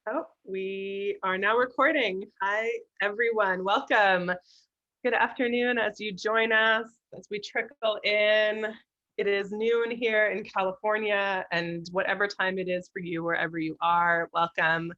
Oh, we are now recording. Hi, everyone. Welcome. Good afternoon as you join us, as we trickle in. It is noon here in California, and whatever time it is for you, wherever you are, welcome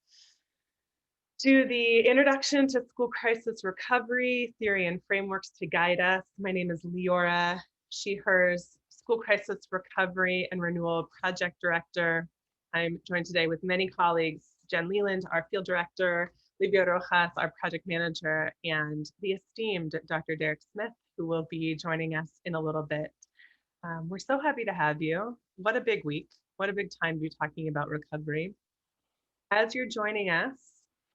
to the Introduction to School Crisis Recovery, Theory and Frameworks to Guide Us. My name is Leora, she, hers, School Crisis Recovery and Renewal Project Director. I'm joined today with many colleagues, Jen Leland, our Field Director, Livia Rojas, our Project Manager, and the esteemed Dr. Darrick Smith, who will be joining us in a little bit. We're so happy to have you. What a big week. What a big time to be talking about recovery. As you're joining us,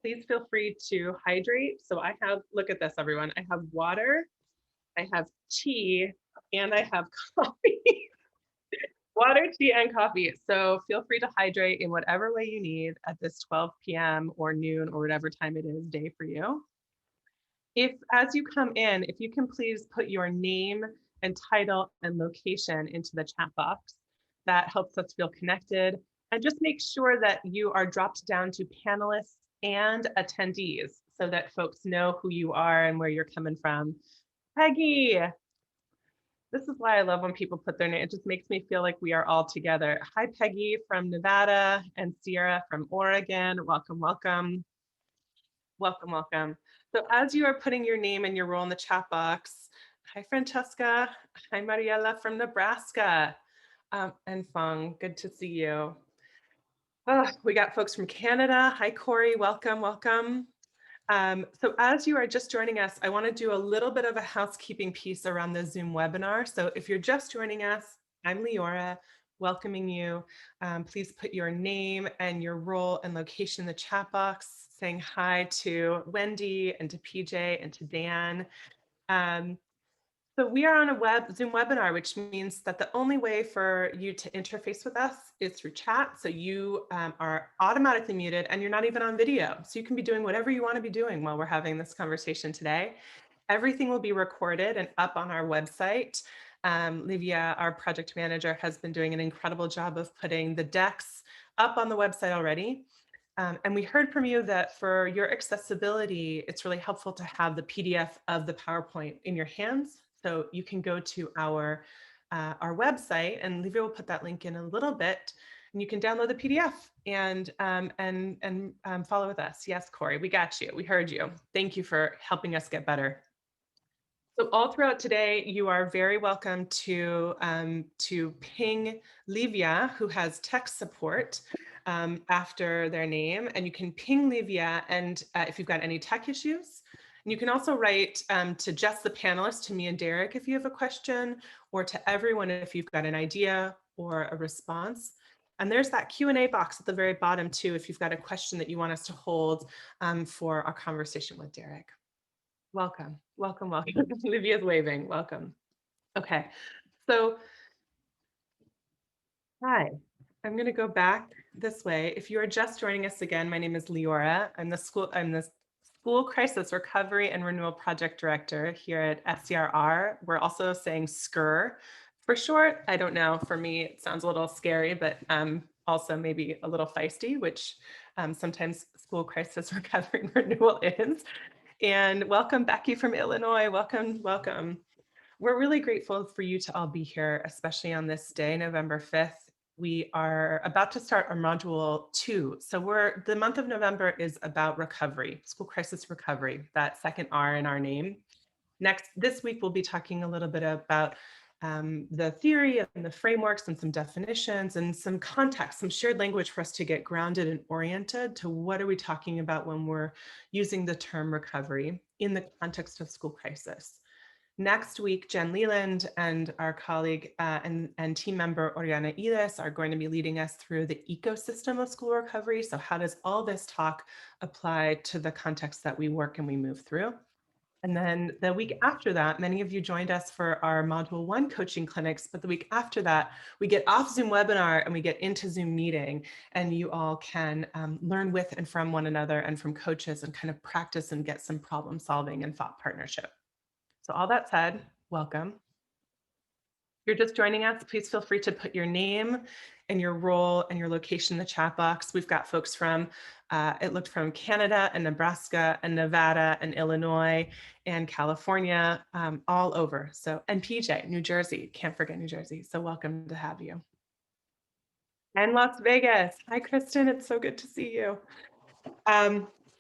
please feel free to hydrate. So I have, look at this, everyone. I have water, I have tea, and I have coffee. Water, tea, and coffee. So feel free to hydrate in whatever way you need at this 12 p.m. or noon or whatever time it is day for you. If, as you come in, if you can please put your name and title and location into the chat box, that helps us feel connected. And just make sure that you are dropped down to panelists and attendees so that folks know who you are and where you're coming from. Peggy, this is why I love when people put their name. It just makes me feel like we are all together. Hi, Peggy from Nevada and Sierra from Oregon. Welcome, welcome. Welcome, welcome. So as you are putting your name and your role in the chat box, hi, Francesca. Hi, Mariela from Nebraska. And Fung, good to see you. Oh, we got folks from Canada. Hi, Corey. Welcome, welcome. So as you are just joining us, I want to do a little bit of a housekeeping piece around the Zoom webinar. So if you're just joining us, I'm Leora, welcoming you. Please put your name and your role and location in the chat box, saying hi to Wendy and to PJ and to Dan. So we are on a Zoom webinar, which means that the only way for you to interface with us is through chat. So you are automatically muted and you're not even on video. So you can be doing whatever you want to be doing while we're having this conversation today. Everything will be recorded and up on our website. Livia, our project manager, has been doing an incredible job of putting the decks up on the website already. And we heard from you that for your accessibility, it's really helpful to have the PDF of the PowerPoint in your hands. So you can go to our website, and Livia will put that link in a little bit, and you can download the PDF and follow with us. Yes, Corey, we got you. We heard you. Thank you for helping us get better. So all throughout today, you are very welcome to ping Livia, who has tech support after their name, and you can ping Livia, and if you've got any tech issues. And you can also write to just the panelists, to me and Darrick, if you have a question, or to everyone if you've got an idea or a response. And there's that Q&A box at the very bottom too, if you've got a question that you want us to hold for our conversation with Darrick. Welcome, welcome, welcome. Livia's waving, welcome. Okay, so hi, I'm gonna go back this way. If you are just joining us again, my name is Leora. I'm the School Crisis Recovery and Renewal Project Director here at SCRR. We're also saying SCRR for short. I don't know, for me, it sounds a little scary, but also maybe a little feisty, which sometimes School Crisis Recovery and Renewal is. And welcome, Becky from Illinois. Welcome, welcome. We're really grateful for you to all be here, especially on this day, November 5th. We are about to start our module 2. So the month of November is about recovery, school crisis recovery, that second R in our name. This week, we'll be talking a little bit about the theory and the frameworks and some definitions and some context, some shared language for us to get grounded and oriented to what are we talking about when we're using the term recovery in the context of school crisis. Next week, Jen Leland and our colleague and team member Oriana Iles are going to be leading us through the ecosystem of school recovery. So how does all this talk apply to the context that we work and we move through? And then the week after that, many of you joined us for our Module 1 coaching clinics, but the week after that, we get off Zoom webinar and we get into Zoom meeting, and you all can learn with and from one another and from coaches and kind of practice and get some problem solving and thought partnership. So all that said, welcome. you're just joining us, please feel free to put your name and your role and your location in the chat box. We've got folks from, it looked from Canada and Nebraska and Nevada and Illinois and California, all over. So, and PJ, New Jersey, can't forget New Jersey. So welcome to have you. And Las Vegas. Hi, Kristen, it's so good to see you.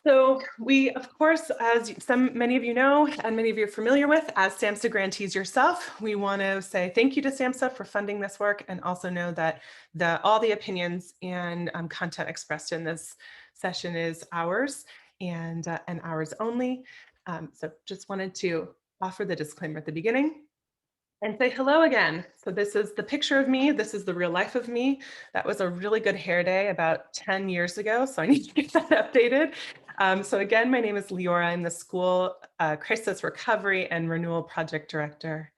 So we, of course, as many of you know, and many of you are familiar with, as SAMHSA grantees yourself, we want to say thank you to SAMHSA for funding this work, and also know that all the opinions and content expressed in this session is ours and ours only. So just wanted to offer the disclaimer at the beginning. And say hello again. So this is the picture of me. This is the real life of me. That was a really good hair day about 10 years ago. So I need to get that updated. So again, my name is Leora. I'm the School Crisis Recovery and Renewal Project Director.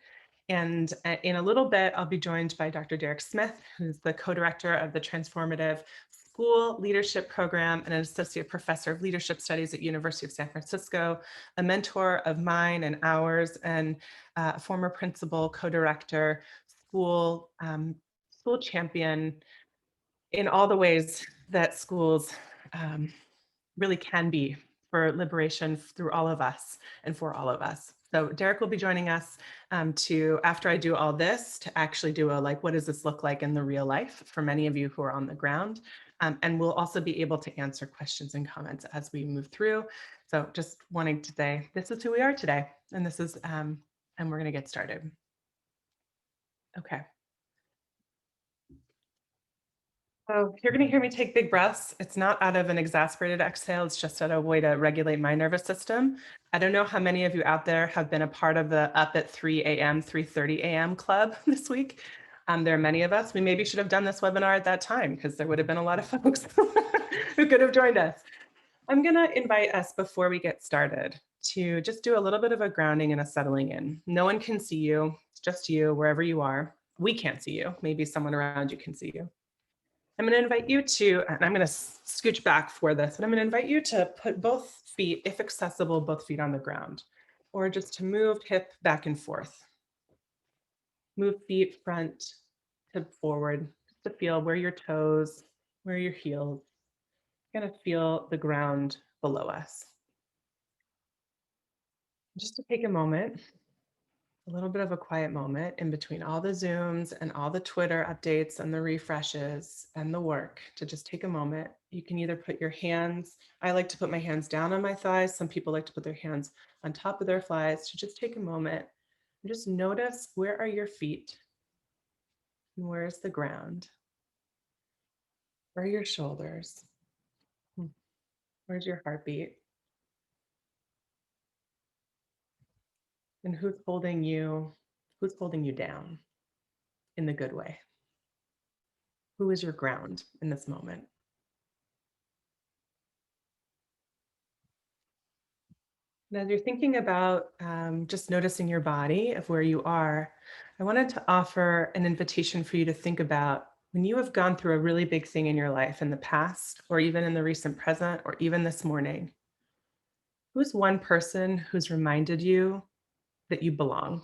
And in a little bit, I'll be joined by Dr. Darrick Smith, who's the co-director of the Transformative School Leadership Program and an associate professor of leadership studies at University of San Francisco, a mentor of mine and ours, and a former principal, co-director, school champion in all the ways that schools really can be for liberation through all of us and for all of us. So Darrick will be joining us after I do all this, to actually do a what does this look like in the real life for many of you who are on the ground. And we'll also be able to answer questions and comments as we move through. So just wanting to say, this is who we are today. And this is, and we're gonna get started. Okay. So you're going to hear me take big breaths. It's not out of an exasperated exhale. It's just out of a way to regulate my nervous system. I don't know how many of you out there have been a part of the up at 3 a.m., 3:30 a.m. club this week. There are many of us. We maybe should have done this webinar at that time, because there would have been a lot of folks who could have joined us. I'm going to invite us, before we get started, to just do a little bit of a grounding and a settling in. No one can see you. It's just you, wherever you are. We can't see you. Maybe someone around you can see you. I'm going to invite you to, and I'm going to scooch back for this, and I'm going to invite you to put both feet, if accessible, both feet on the ground, or just to move hip back and forth. Move feet front to forward, just to feel where your toes, where your heels, going to feel the ground below us. Just to take a moment, a little bit of a quiet moment in between all the Zooms and all the Twitter updates and the refreshes and the work, to just take a moment. You can either put your hands, I like to put my hands down on my thighs. Some people like to put their hands on top of their thighs, to just take a moment and just notice, where are your feet? And where's the ground? Where are your shoulders? Where's your heartbeat? And who's holding you down in the good way? Who is your ground in this moment? And as you're thinking about just noticing your body of where you are, I wanted to offer an invitation for you to think about, when you have gone through a really big thing in your life in the past, or even in the recent present, or even this morning, who's one person who's reminded you that you belong?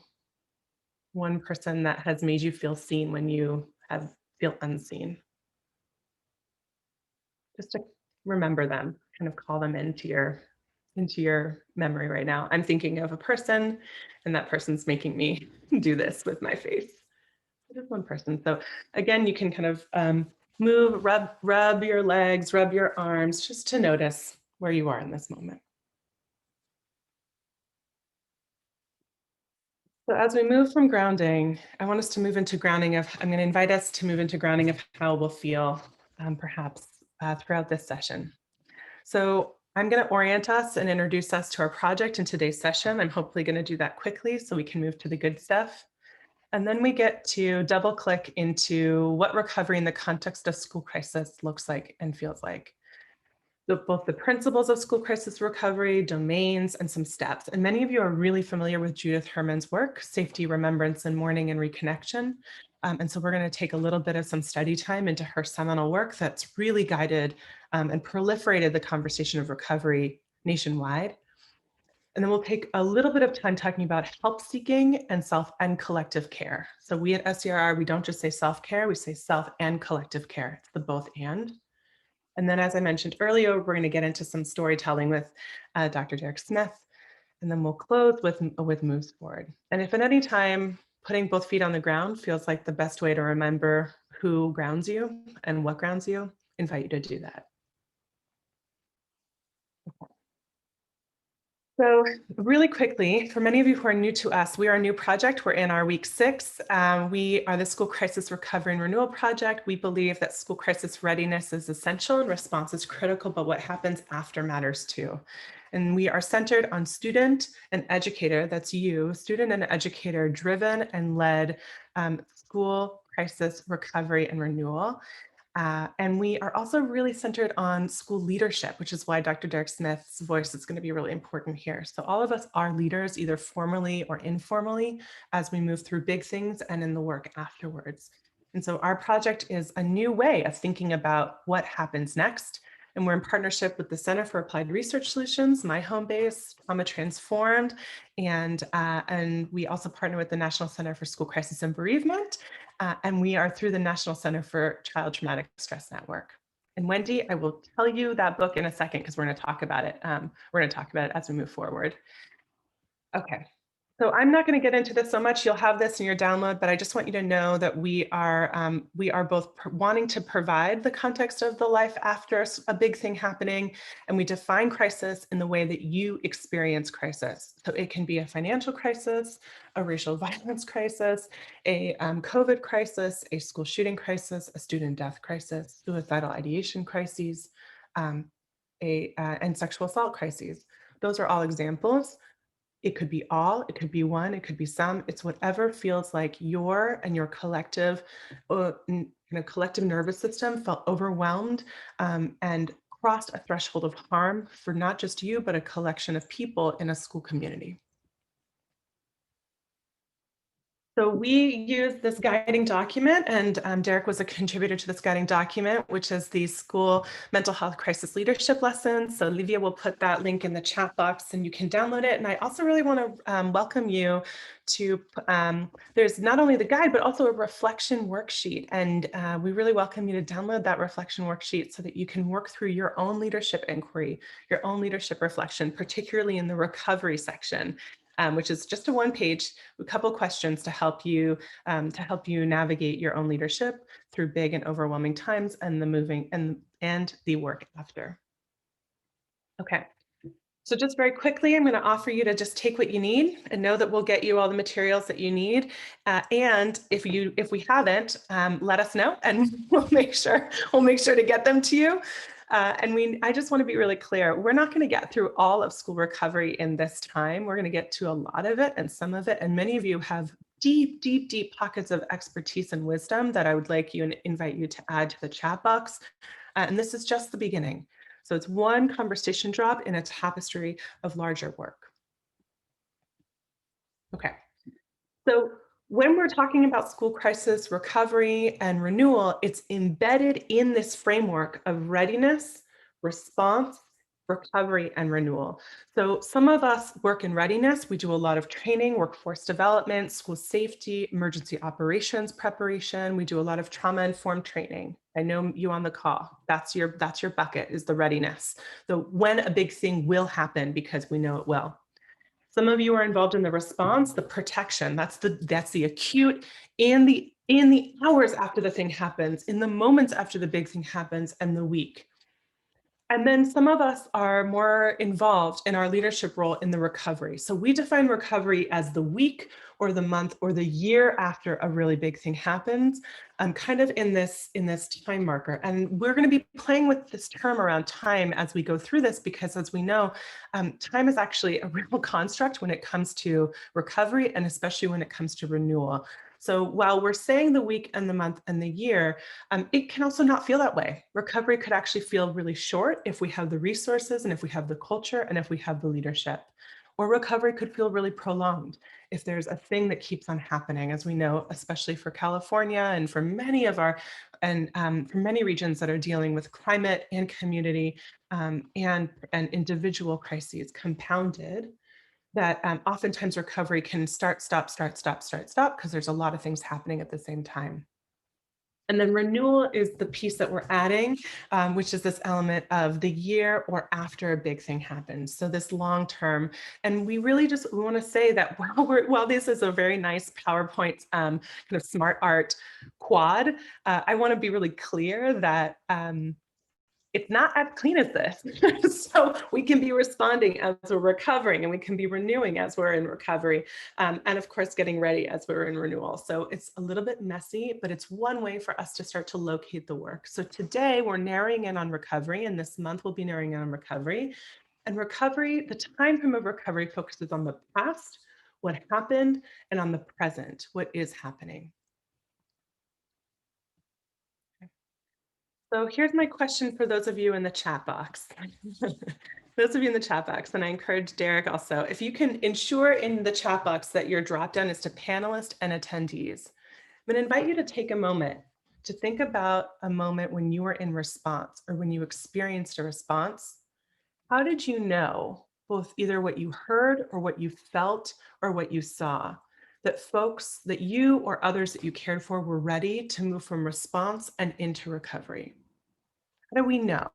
One person that has made you feel seen when you feel unseen. Just to remember them, kind of call them into your memory right now. I'm thinking of a person, and that person's making me do this with my face. Just one person. So again, you can kind of move, rub your legs, rub your arms, just to notice where you are in this moment. So as we move from grounding, I want us to move into grounding of, I'm going to invite us to move into grounding of how we'll feel perhaps throughout this session. So I'm going to orient us and introduce us to our project in today's session. I'm hopefully going to do that quickly so we can move to the good stuff. And then we get to double click into what recovery in the context of school crisis looks like and feels like. Both the principles of school crisis recovery, domains, and some steps. And many of you are really familiar with Judith Herman's work, Safety, Remembrance, and Mourning and Reconnection. And so we're going to take a little bit of some study time into her seminal work that's really guided and proliferated the conversation of recovery nationwide. And then we'll take a little bit of time talking about help seeking and self and collective care. So we at SCRR, we don't just say self-care, we say self and collective care. It's the both and. And then, as I mentioned earlier, we're going to get into some storytelling with Dr. Darrick Smith, and then we'll close with moves forward. And if at any time putting both feet on the ground feels like the best way to remember who grounds you and what grounds you, I invite you to do that. So really quickly, for many of you who are new to us, we are a new project. We're in our week 6. We are the School Crisis Recovery and Renewal Project. We believe that school crisis readiness is essential and response is critical, but what happens after matters too. And we are centered on student and educator, that's you, student and educator driven and led school crisis recovery and renewal. And we are also really centered on school leadership, which is why Dr. Darrick Smith's voice is going to be really important here. So all of us are leaders, either formally or informally, as we move through big things and in the work afterwards. And so our project is a new way of thinking about what happens next. And we're in partnership with the Center for Applied Research Solutions, my home base, Trauma Transformed, and we also partner with the National Center for School Crisis and Bereavement, and we are through the National Center for Child Traumatic Stress Network. And Wendy, I will tell you that book in a second because we're going to talk about it. We're going to talk about it as we move forward. Okay. So I'm not going to get into this so much. You'll have this in your download, but I just want you to know that we are both wanting to provide the context of the life after a big thing happening, and we define crisis in the way that you experience crisis. So it can be a financial crisis, a racial violence crisis, a COVID crisis, a school shooting crisis, a student death crisis, suicidal ideation crises, and sexual assault crises. Those are all examples. It could be all, it could be one, it could be some. It's whatever feels like your and your collective, collective nervous system felt overwhelmed and crossed a threshold of harm for not just you, but a collection of people in a school community. So we use this guiding document, and Darrick was a contributor to this guiding document, which is the school mental health crisis leadership lessons. So Livia will put that link in the chat box and you can download it. And I also really want to welcome you to, there's not only the guide, but also a reflection worksheet. And we really welcome you to download that reflection worksheet so that you can work through your own leadership inquiry, your own leadership reflection, particularly in the recovery section. Which is just a one-page, a couple questions to help you navigate your own leadership through big and overwhelming times and the moving and the work after. Okay. So just very quickly, I'm going to offer you to just take what you need and know that we'll get you all the materials that you need. And if we haven't, let us know and we'll make sure to get them to you. I just want to be really clear. We're not going to get through all of school recovery in this time. We're going to get to a lot of it and some of it. And many of you have deep, deep, deep pockets of expertise and wisdom that I would like you and invite you to add to the chat box. And this is just the beginning. So it's one conversation drop in a tapestry of larger work. Okay. So when we're talking about school crisis recovery and renewal, it's embedded in this framework of readiness, response, recovery, and renewal. So some of us work in readiness. We do a lot of training, workforce development, school safety, emergency operations preparation. We do a lot of trauma-informed training. I know you on the call. That's your bucket, is the readiness. So when a big thing will happen, because we know it will. Some of you are involved in the response, the protection. That's the acute in the hours after the thing happens, in the moments after the big thing happens, and the week. And then some of us are more involved in our leadership role in the recovery. So we define recovery as the week or the month or the year after a really big thing happens, kind of in this time marker. And we're going to be playing with this term around time as we go through this, because as we know, time is actually a real construct when it comes to recovery and especially when it comes to renewal. So while we're saying the week and the month and the year, it can also not feel that way. Recovery could actually feel really short if we have the resources and if we have the culture and if we have the leadership. Or recovery could feel really prolonged if there's a thing that keeps on happening, as we know, especially for California and for many of our, for many regions that are dealing with climate and community and individual crises compounded that oftentimes recovery can start, stop, start, stop, start, stop, because there's a lot of things happening at the same time. And then renewal is the piece that we're adding, which is this element of the year or after a big thing happens. So this long term, and we really just want to say that while this is a very nice PowerPoint kind of smart art quad, I want to be really clear that it's not as clean as this. So we can be responding as we're recovering, and we can be renewing as we're in recovery, and of course getting ready as we're in renewal. So it's a little bit messy, but it's one way for us to start to locate the work. So today we're narrowing in on recovery, and this month we'll be narrowing in on recovery. And recovery, the time frame of recovery focuses on the past, what happened, and on the present, what is happening. So here's my question for those of you in the chat box. Those of you in the chat box, and I encourage Darrick also, if you can ensure in the chat box that your dropdown is to panelists and attendees, I'm going to invite you to take a moment to think about a moment when you were in response or when you experienced a response. How did you know, both either what you heard or what you felt or what you saw, that folks, that you or others that you cared for were ready to move from response and into recovery? How do we know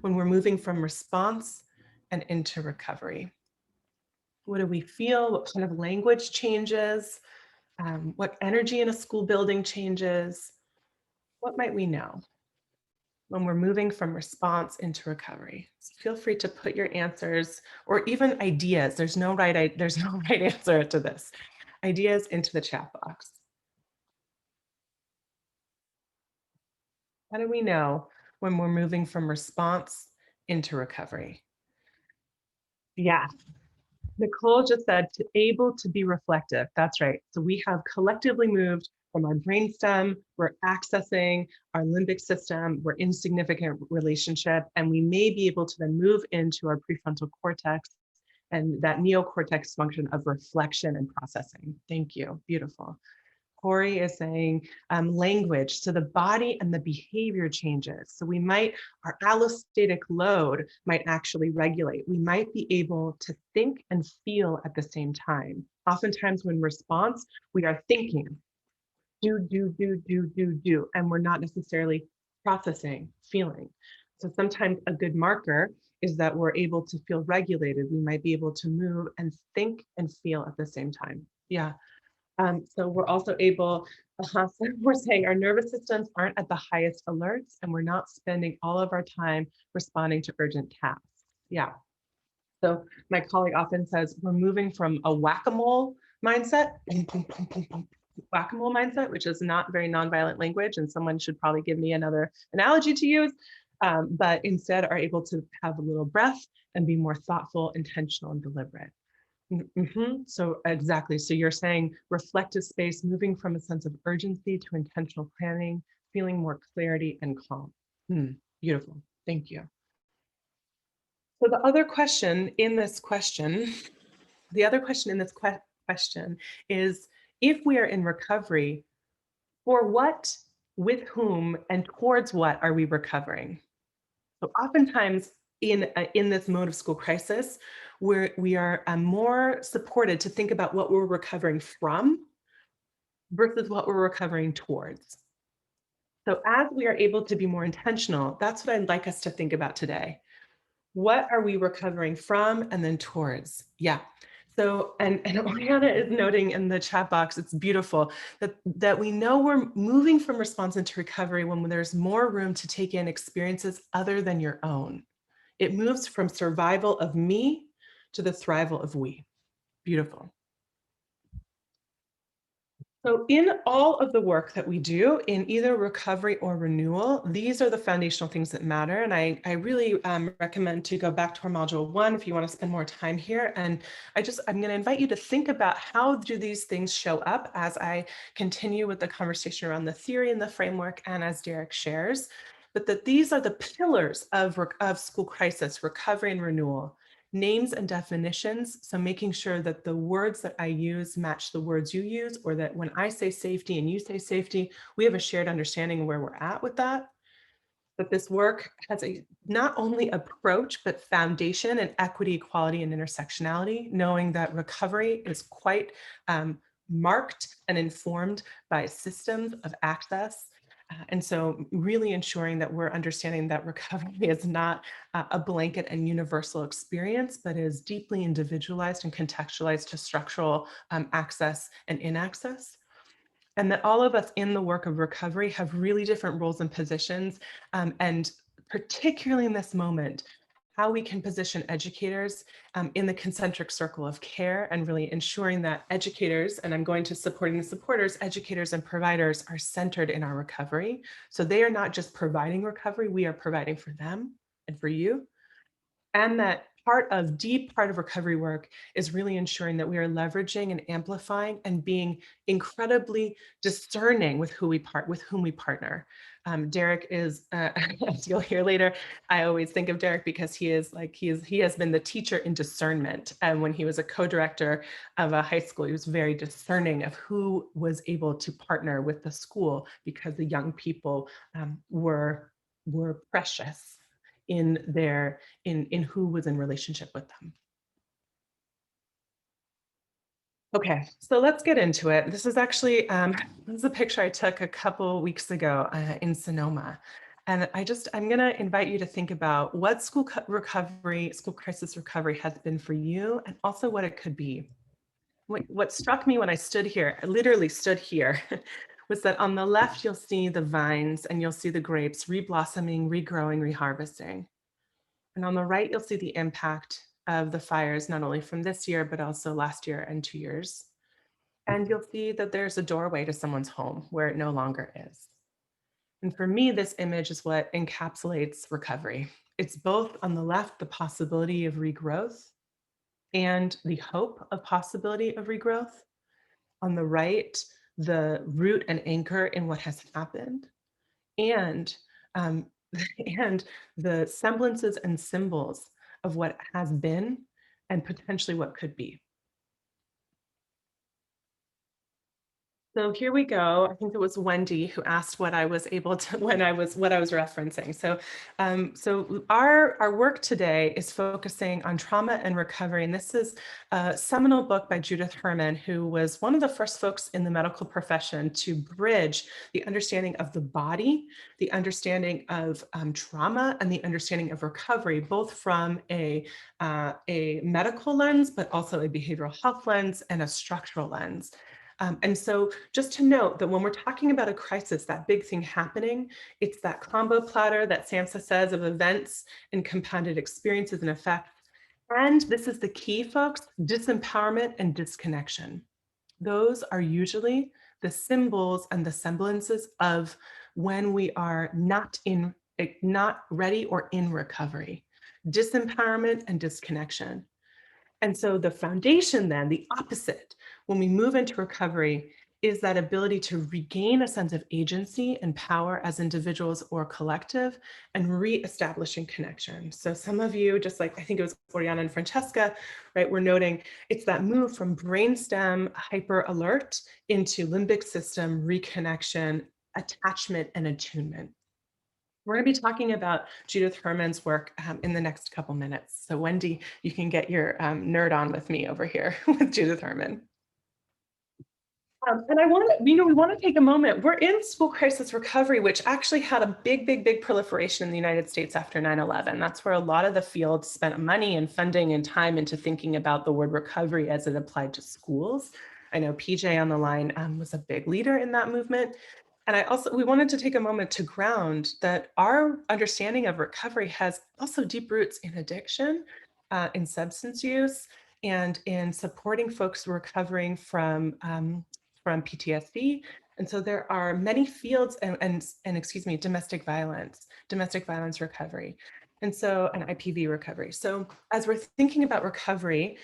when we're moving from response and into recovery? What do we feel? What kind of language changes? What energy in a school building changes? What might we know when we're moving from response into recovery? So feel free to put your answers or even ideas. There's no right answer to this. Ideas into the chat box. How do we know when we're moving from response into recovery? Yeah, Nicole just said to able to be reflective. That's right. So we have collectively moved from our brainstem, we're accessing our limbic system, we're in significant relationship, and we may be able to then move into our prefrontal cortex and that neocortex function of reflection and processing. Thank you. Beautiful. Corey is saying language, so the body and the behavior changes. So we might, our allostatic load might actually regulate. We might be able to think and feel at the same time. Oftentimes when response, we are thinking, do, and we're not necessarily processing, feeling. So sometimes a good marker is that we're able to feel regulated. We might be able to move and think and feel at the same time. Yeah. So we're also able, so we're saying our nervous systems aren't at the highest alerts, and we're not spending all of our time responding to urgent tasks. Yeah. So my colleague often says we're moving from a whack-a-mole mindset, whack-a-mole mindset, which is not very nonviolent language, and someone should probably give me another analogy to use, but instead are able to have a little breath and be more thoughtful, intentional, and deliberate. So exactly. So you're saying reflective space, moving from a sense of urgency to intentional planning, feeling more clarity and calm. Beautiful. Thank you. So the other question in this question, is if we are in recovery, for what, with whom, and towards what are we recovering? So oftentimes in this mode of school crisis, we are more supported to think about what we're recovering from versus what we're recovering towards. So as we are able to be more intentional, that's what I'd like us to think about today. What are we recovering from and then towards? Yeah. So, and Oriana is noting in the chat box, it's beautiful, that we know we're moving from response into recovery when there's more room to take in experiences other than your own. It moves from survival of me to the thrival of we. Beautiful. So in all of the work that we do in either recovery or renewal, these are the foundational things that matter. And I really recommend to go back to our module 1 if you want to spend more time here. And I'm going to invite you to think about how do these things show up as I continue with the conversation around the theory and the framework and as Darrick shares, but that these are the pillars of school crisis, recovery and renewal. Names and definitions, so making sure that the words that I use match the words you use, or that when I say safety and you say safety, we have a shared understanding of where we're at with that. But this work has a not only approach, but foundation in equity, equality, and intersectionality, knowing that recovery is quite marked and informed by systems of access. And so really ensuring that we're understanding that recovery is not a blanket and universal experience, but is deeply individualized and contextualized to structural access and inaccess. And that all of us in the work of recovery have really different roles and positions, and particularly in this moment, how we can position educators in the concentric circle of care and really ensuring that educators, and I'm going to supporting the supporters, educators and providers are centered in our recovery. So they are not just providing recovery, we are providing for them and for you. And that deep part of recovery work is really ensuring that we are leveraging and amplifying and being incredibly discerning with whom we partner. Darrick is, as you'll hear later, I always think of Darrick because he has been the teacher in discernment. And when he was a co-director of a high school, he was very discerning of who was able to partner with the school because the young people were precious in who was in relationship with them. Okay, so let's get into it. This is actually this is a picture I took a couple weeks ago in Sonoma. And I'm going to invite you to think about what school crisis recovery has been for you, and also what it could be. What struck me when I stood here, I literally stood here, was that on the left, you'll see the vines and you'll see the grapes reblossoming, regrowing, reharvesting. And on the right, you'll see the impact of the fires, not only from this year, but also last year and 2 years. And you'll see that there's a doorway to someone's home where it no longer is. And for me, this image is what encapsulates recovery. It's both on the left, the possibility of regrowth and the hope of possibility of regrowth. On the right, the root and anchor in what has happened. And um, and the semblances and symbols of what has been and potentially what could be. So here we go. I think it was Wendy who asked what I was able to, what I was referencing. So our work today is focusing on trauma and recovery. And this is a seminal book by Judith Herman, who was one of the first folks in the medical profession to bridge the understanding of the body, the understanding of trauma, and the understanding of recovery, both from a medical lens, but also a behavioral health lens and a structural lens. And so just to note that when we're talking about a crisis, that big thing happening, it's that combo platter that Sansa says of events and compounded experiences and effects. And this is the key, folks, disempowerment and disconnection. Those are usually the symbols and the semblances of when we are not ready or in recovery. Disempowerment and disconnection. And so the foundation then, the opposite, when we move into recovery, is that ability to regain a sense of agency and power as individuals or collective and reestablishing connection. So some of you, just like I think it was Oriana and Francesca, right, we're noting it's that move from brainstem hyper alert into limbic system reconnection, attachment, and attunement. We're going to be talking about Judith Herman's work in the next couple minutes. So Wendy, you can get your nerd on with me over here with Judith Herman. And I want to, we want to take a moment. We're in school crisis recovery, which actually had a big proliferation in the United States after 9/11. That's where a lot of the field spent money and funding and time into thinking about the word recovery as it applied to schools. I know PJ on the line was a big leader in that movement. And we wanted to take a moment to ground that our understanding of recovery has also deep roots in addiction, in substance use, and in supporting folks recovering from PTSD. And so there are many fields and excuse me, domestic violence recovery. And so an IPV recovery. So as we're thinking about recovery,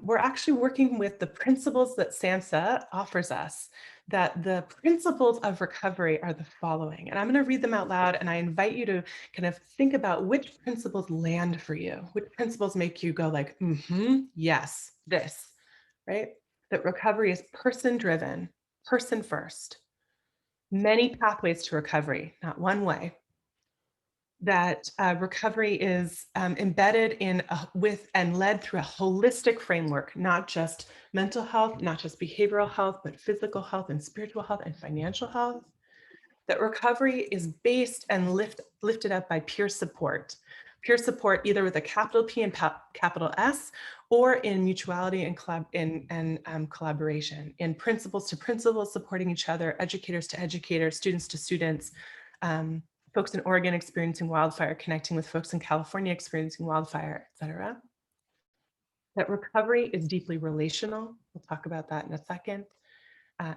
we're actually working with the principles that Sansa offers us, that the principles of recovery are the following. And I'm going to read them out loud, and I invite you to kind of think about which principles land for you, which principles make you go like, yes, this, right? That recovery is person-driven, person first. Many pathways to recovery, not one way. that recovery is embedded in with and led through a holistic framework, not just mental health, not just behavioral health, but physical health and spiritual health and financial health. That recovery is based and lifted up by peer support either with a capital P and capital S, or in mutuality and collaboration, in principles to principles, supporting each other, educators to educators, students to students, folks in Oregon experiencing wildfire, connecting with folks in California experiencing wildfire, et cetera. That recovery is deeply relational. We'll talk about that in a second.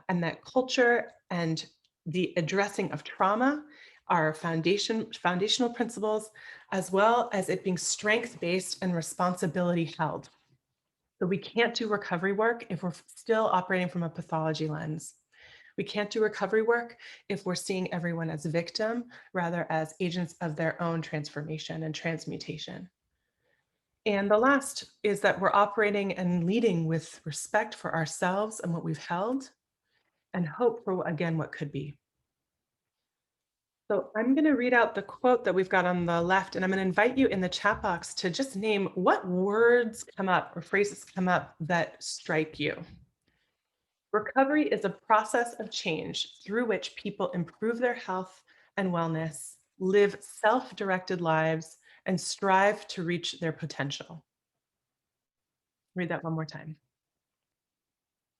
And that culture and the addressing of trauma are foundational principles, as well as it being strength-based and responsibility held. So we can't do recovery work if we're still operating from a pathology lens. We can't do recovery work if we're seeing everyone as a victim, rather as agents of their own transformation and transmutation. And the last is that we're operating and leading with respect for ourselves and what we've held, and hope for, again, what could be. So I'm going to read out the quote that we've got on the left, and I'm going to invite you in the chat box to just name what words come up or phrases come up that strike you. Recovery is a process of change through which people improve their health and wellness, live self-directed lives, and strive to reach their potential. Read that one more time.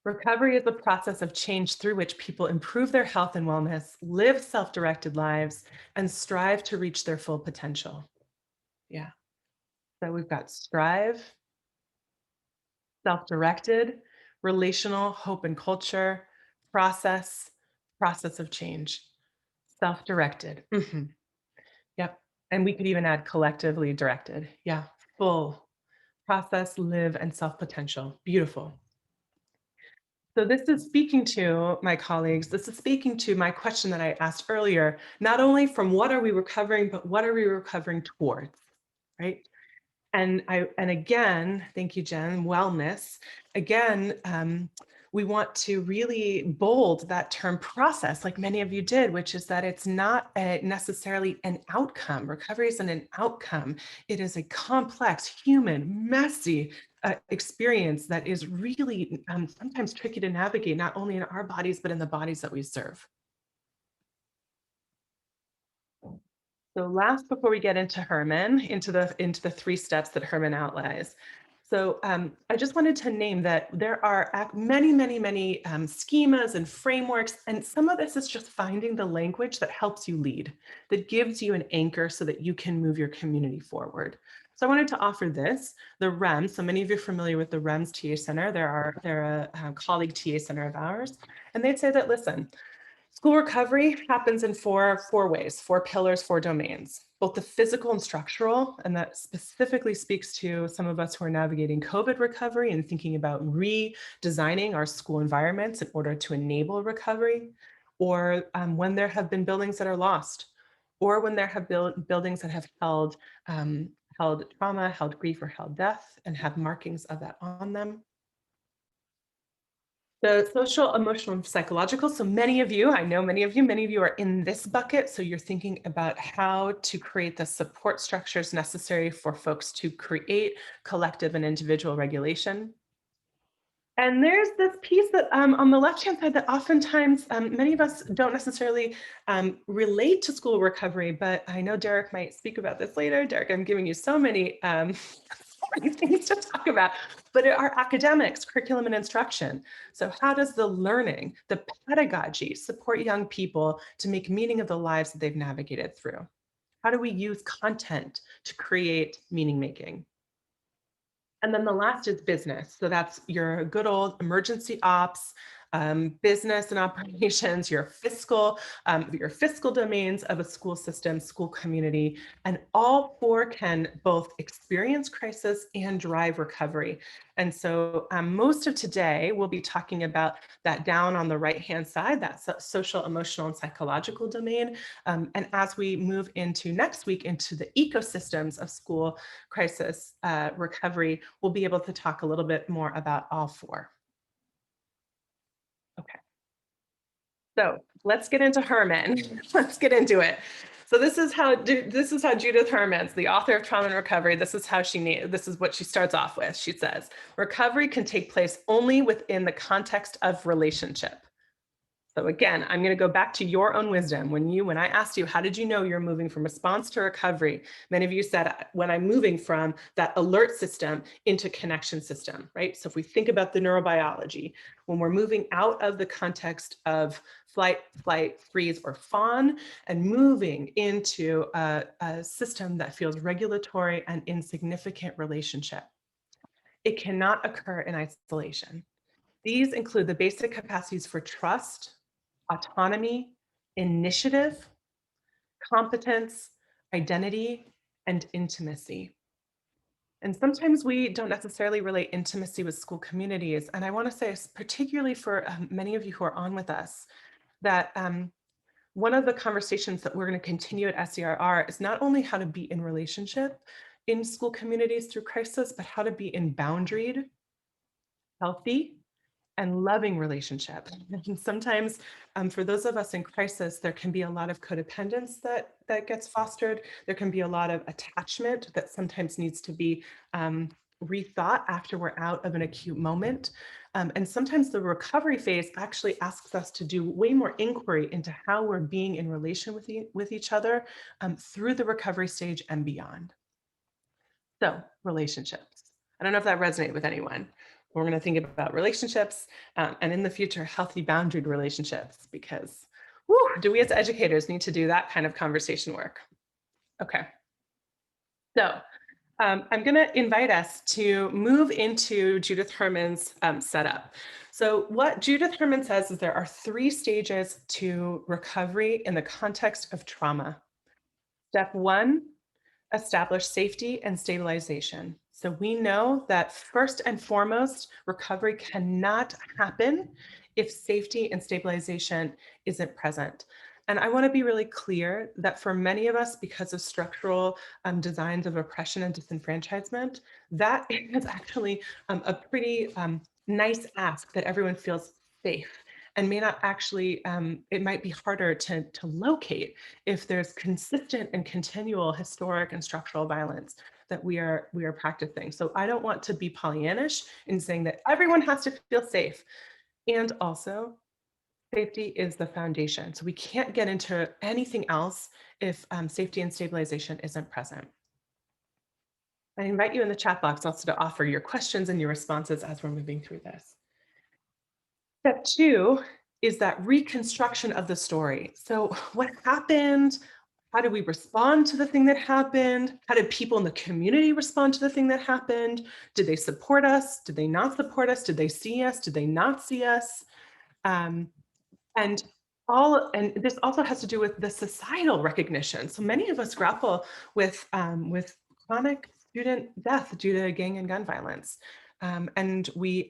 Recovery is a process of change through which people improve their health and wellness, live self-directed lives, and strive to reach their full potential. Yeah. So we've got strive, self-directed, relational, hope and culture, process of change, self-directed. Yep. And we could even add collectively directed. Yeah. Full process, live, and self-potential. Beautiful. So this is speaking to my colleagues, this is speaking to my question that I asked earlier, not only from what are we recovering, but what are we recovering towards, right? And again, thank you, Jen, wellness. Again, we want to really bold that term process, like many of you did, which is that it's not necessarily an outcome. Recovery isn't an outcome. It is a complex, human, messy experience that is really sometimes tricky to navigate, not only in our bodies, but in the bodies that we serve. So last, before we get into Herman, into the 3 steps that Herman outlines. So I just wanted to name that there are many schemas and frameworks, and some of this is just finding the language that helps you lead, that gives you an anchor so that you can move your community forward. So I wanted to offer this, the REMS. So many of you are familiar with the REMS TA Center. They're a colleague TA center of ours, and they'd say that, listen, school recovery happens in four ways, 4 pillars, 4 domains, both the physical and structural, and that specifically speaks to some of us who are navigating COVID recovery and thinking about redesigning our school environments in order to enable recovery, or when there have been buildings that are lost, or when there have buildings that have held trauma, held grief, or held death, and have markings of that on them. The social, emotional, and psychological. So many of you, I know many of you are in this bucket. So you're thinking about how to create the support structures necessary for folks to create collective and individual regulation. And there's this piece that on the left-hand side that oftentimes many of us don't necessarily relate to school recovery, but I know Darrick might speak about this later. Darrick, I'm giving you so many things to talk about, but our academics, curriculum and instruction. So how does the learning, the pedagogy support young people to make meaning of the lives that they've navigated through? How do we use content to create meaning making? And then the last is business. So that's your good old emergency ops, business and operations, your fiscal domains of a school system, school community, and all 4 can both experience crisis and drive recovery. And so most of today we'll be talking about that down on the right-hand side, that social, emotional, and psychological domain. And as we move into next week into the ecosystems of school crisis recovery, we'll be able to talk a little bit more about all 4. Okay. So let's get into Herman. Let's get into it. So this is how Judith Herman, the author of Trauma and Recovery, this is what she starts off with. She says, recovery can take place only within the context of relationship. So again, I'm going to go back to your own wisdom. When I asked you, how did you know you're moving from response to recovery? Many of you said, when I'm moving from that alert system into connection system, right? So if we think about the neurobiology, when we're moving out of the context of flight, freeze, or fawn, and moving into a system that feels regulatory and in significant relationship, it cannot occur in isolation. These include the basic capacities for trust, autonomy, initiative, competence, identity, and intimacy. And sometimes we don't necessarily relate intimacy with school communities. And I want to say, particularly for many of you who are on with us, that one of the conversations that we're going to continue at SCRR is not only how to be in relationship in school communities through crisis, but how to be in boundaried, healthy, and loving relationship. And sometimes for those of us in crisis, there can be a lot of codependence that gets fostered. There can be a lot of attachment that sometimes needs to be rethought after we're out of an acute moment. And sometimes the recovery phase actually asks us to do way more inquiry into how we're being in relation with each other through the recovery stage and beyond. So relationships. I don't know if that resonates with anyone. We're going to think about relationships and in the future, healthy boundaried relationships, because do we as educators need to do that kind of conversation work? Okay. So I'm going to invite us to move into Judith Herman's setup. So what Judith Herman says is there are 3 stages to recovery in the context of trauma. Step 1, establish safety and stabilization. So we know that first and foremost, recovery cannot happen if safety and stabilization isn't present. And I want to be really clear that for many of us, because of structural designs of oppression and disenfranchisement, that is actually a pretty nice ask that everyone feels safe, and may not actually, it might be harder to locate if there's consistent and continual historic and structural violence that we are practicing. So I don't want to be Pollyannish in saying that everyone has to feel safe. And also, safety is the foundation. So we can't get into anything else if safety and stabilization isn't present. I invite you in the chat box also to offer your questions and your responses as we're moving through this. Step 2 is that reconstruction of the story. So what happened? How did we respond to the thing that happened? How did people in the community respond to the thing that happened? Did they support us? Did they not support us? Did they see us? Did they not see us? And this also has to do with the societal recognition. So many of us grapple with chronic student death due to gang and gun violence. And we're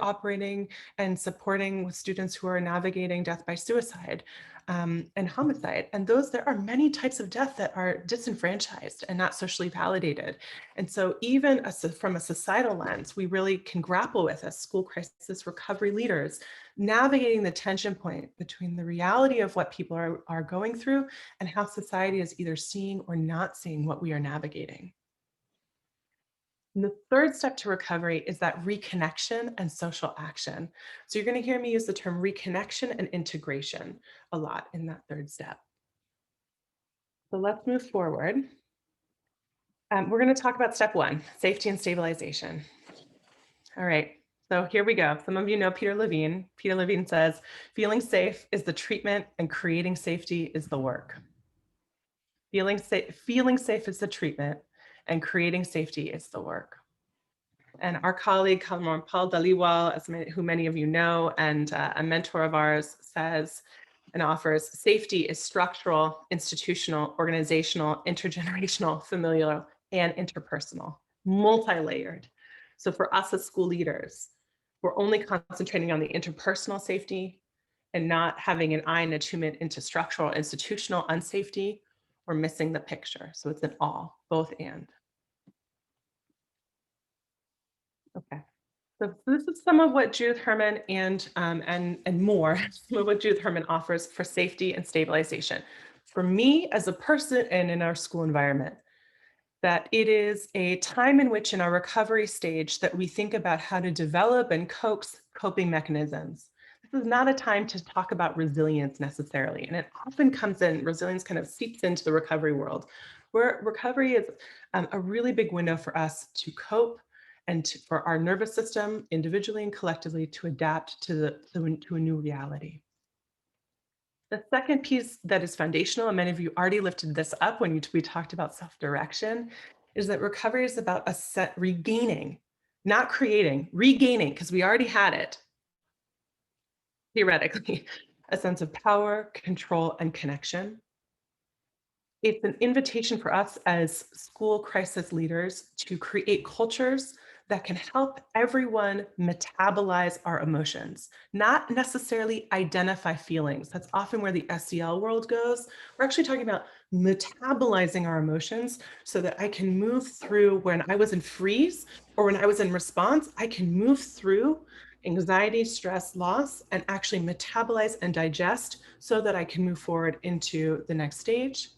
operating and supporting with students who are navigating death by suicide and homicide. And there are many types of death that are disenfranchised and not socially validated. And so even from a societal lens, we really can grapple with, as school crisis recovery leaders, navigating the tension point between the reality of what people are going through and how society is either seeing or not seeing what we are navigating. And the third step to recovery is that reconnection and social action. So you're going to hear me use the term reconnection and integration a lot in that third step. So let's move forward. We're going to talk about step 1, safety and stabilization. All right, so here we go. Some of you know Peter Levine. Peter Levine says, feeling safe is the treatment and creating safety is the work. Feeling safe is the treatment and creating safety is the work. And our colleague, Paul Dhaliwal, who many of you know, and a mentor of ours, says and offers, safety is structural, institutional, organizational, intergenerational, familial, and interpersonal, multi-layered. So for us as school leaders, we're only concentrating on the interpersonal safety and not having an eye and attunement into structural, institutional unsafety. We're missing the picture. So it's an all, both and. Okay. So this is some of what Judith Herman and more, some of what Judith Herman offers for safety and stabilization. for me as a person and in our school environment, that it is a time in which in our recovery stage that we think about how to develop and coax coping mechanisms. This is not a time to talk about resilience necessarily. And it often comes in, resilience kind of seeps into the recovery world, where recovery is a really big window for us to cope and for our nervous system individually and collectively to adapt to a new reality. The second piece that is foundational, and many of you already lifted this up when we talked about self-direction, is that recovery is about regaining, not creating, regaining, because we already had it, theoretically, a sense of power, control, and connection. It's an invitation for us as school crisis leaders to create cultures that can help everyone metabolize our emotions, not necessarily identify feelings. That's often where the SEL world goes. We're actually talking about metabolizing our emotions so that I can move through when I was in freeze or when I was in response, I can move through anxiety, stress, loss, and actually metabolize and digest so that I can move forward into the next stage.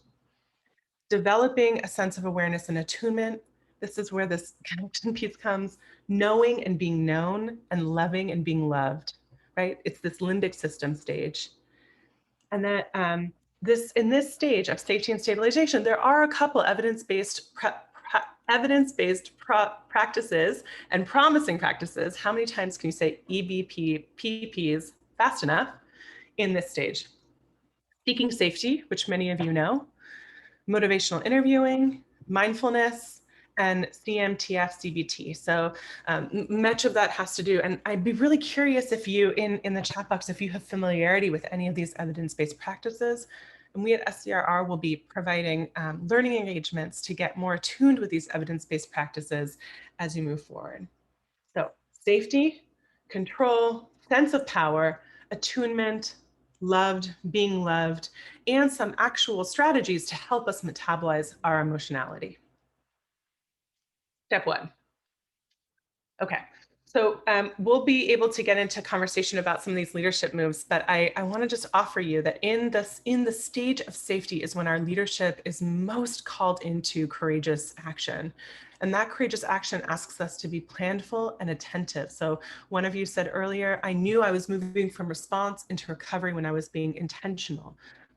Developing a sense of awareness and attunement. This is where this connection piece comes, knowing and being known and loving and being loved, right? It's this limbic system stage. And that in this stage of safety and stabilization, there are a couple evidence-based practices and promising practices. How many times can you say EBP, PPs fast enough in this stage? Seeking safety, which many of you know, motivational interviewing, mindfulness, and CMTF CBT. So much of that has to do, and I'd be really curious if you, in the chat box, if you have familiarity with any of these evidence-based practices. And we at SCRR will be providing learning engagements to get more attuned with these evidence-based practices as you move forward. So safety, control, sense of power, attunement, being loved, and some actual strategies to help us metabolize our emotionality. Step one. Okay, so we'll be able to get into conversation about some of these leadership moves, but I want to just offer you that in the stage of safety is when our leadership is most called into courageous action. And that courageous action asks us to be planful and attentive. So one of you said earlier, I knew I was moving from response into recovery when I was being intentional.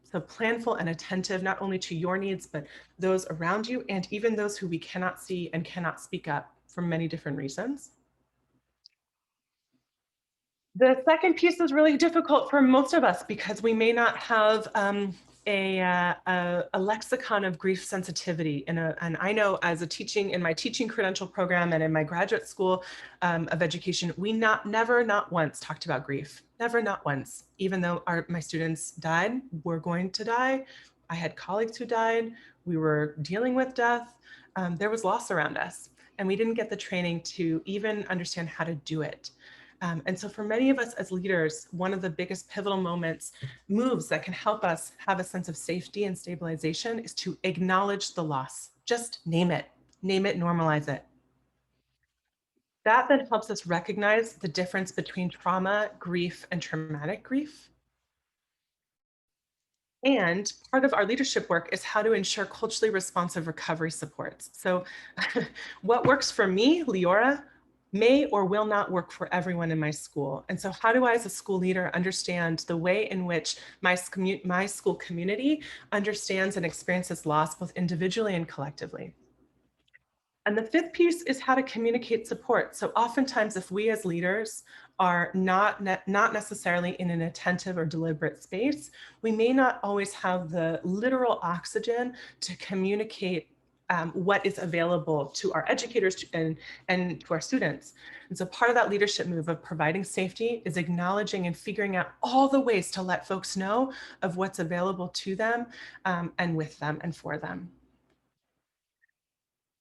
So planful and attentive, not only to your needs, but those around you, and even those who we cannot see and cannot speak up for many different reasons. The second piece is really difficult for most of us because we may not have a lexicon of grief sensitivity. And I know as in my teaching credential program and in my graduate school of education, we never, not once talked about grief. Never, not once. Even though my students died, were going to die. I had colleagues who died. We were dealing with death. There was loss around us. And we didn't get the training to even understand how to do it. And so for many of us as leaders, one of the biggest pivotal moves that can help us have a sense of safety and stabilization is to acknowledge the loss. Just name it, normalize it. That then helps us recognize the difference between trauma, grief, and traumatic grief. And part of our leadership work is how to ensure culturally responsive recovery supports. So what works for me, Leora, may or will not work for everyone in my school. And so how do I, as a school leader, understand the way in which my school community understands and experiences loss both individually and collectively? And the fifth piece is how to communicate support. So oftentimes, if we as leaders are not necessarily in an attentive or deliberate space, we may not always have the literal oxygen to communicate what is available to our educators and to our students. And so part of that leadership move of providing safety is acknowledging and figuring out all the ways to let folks know of what's available to them and with them and for them.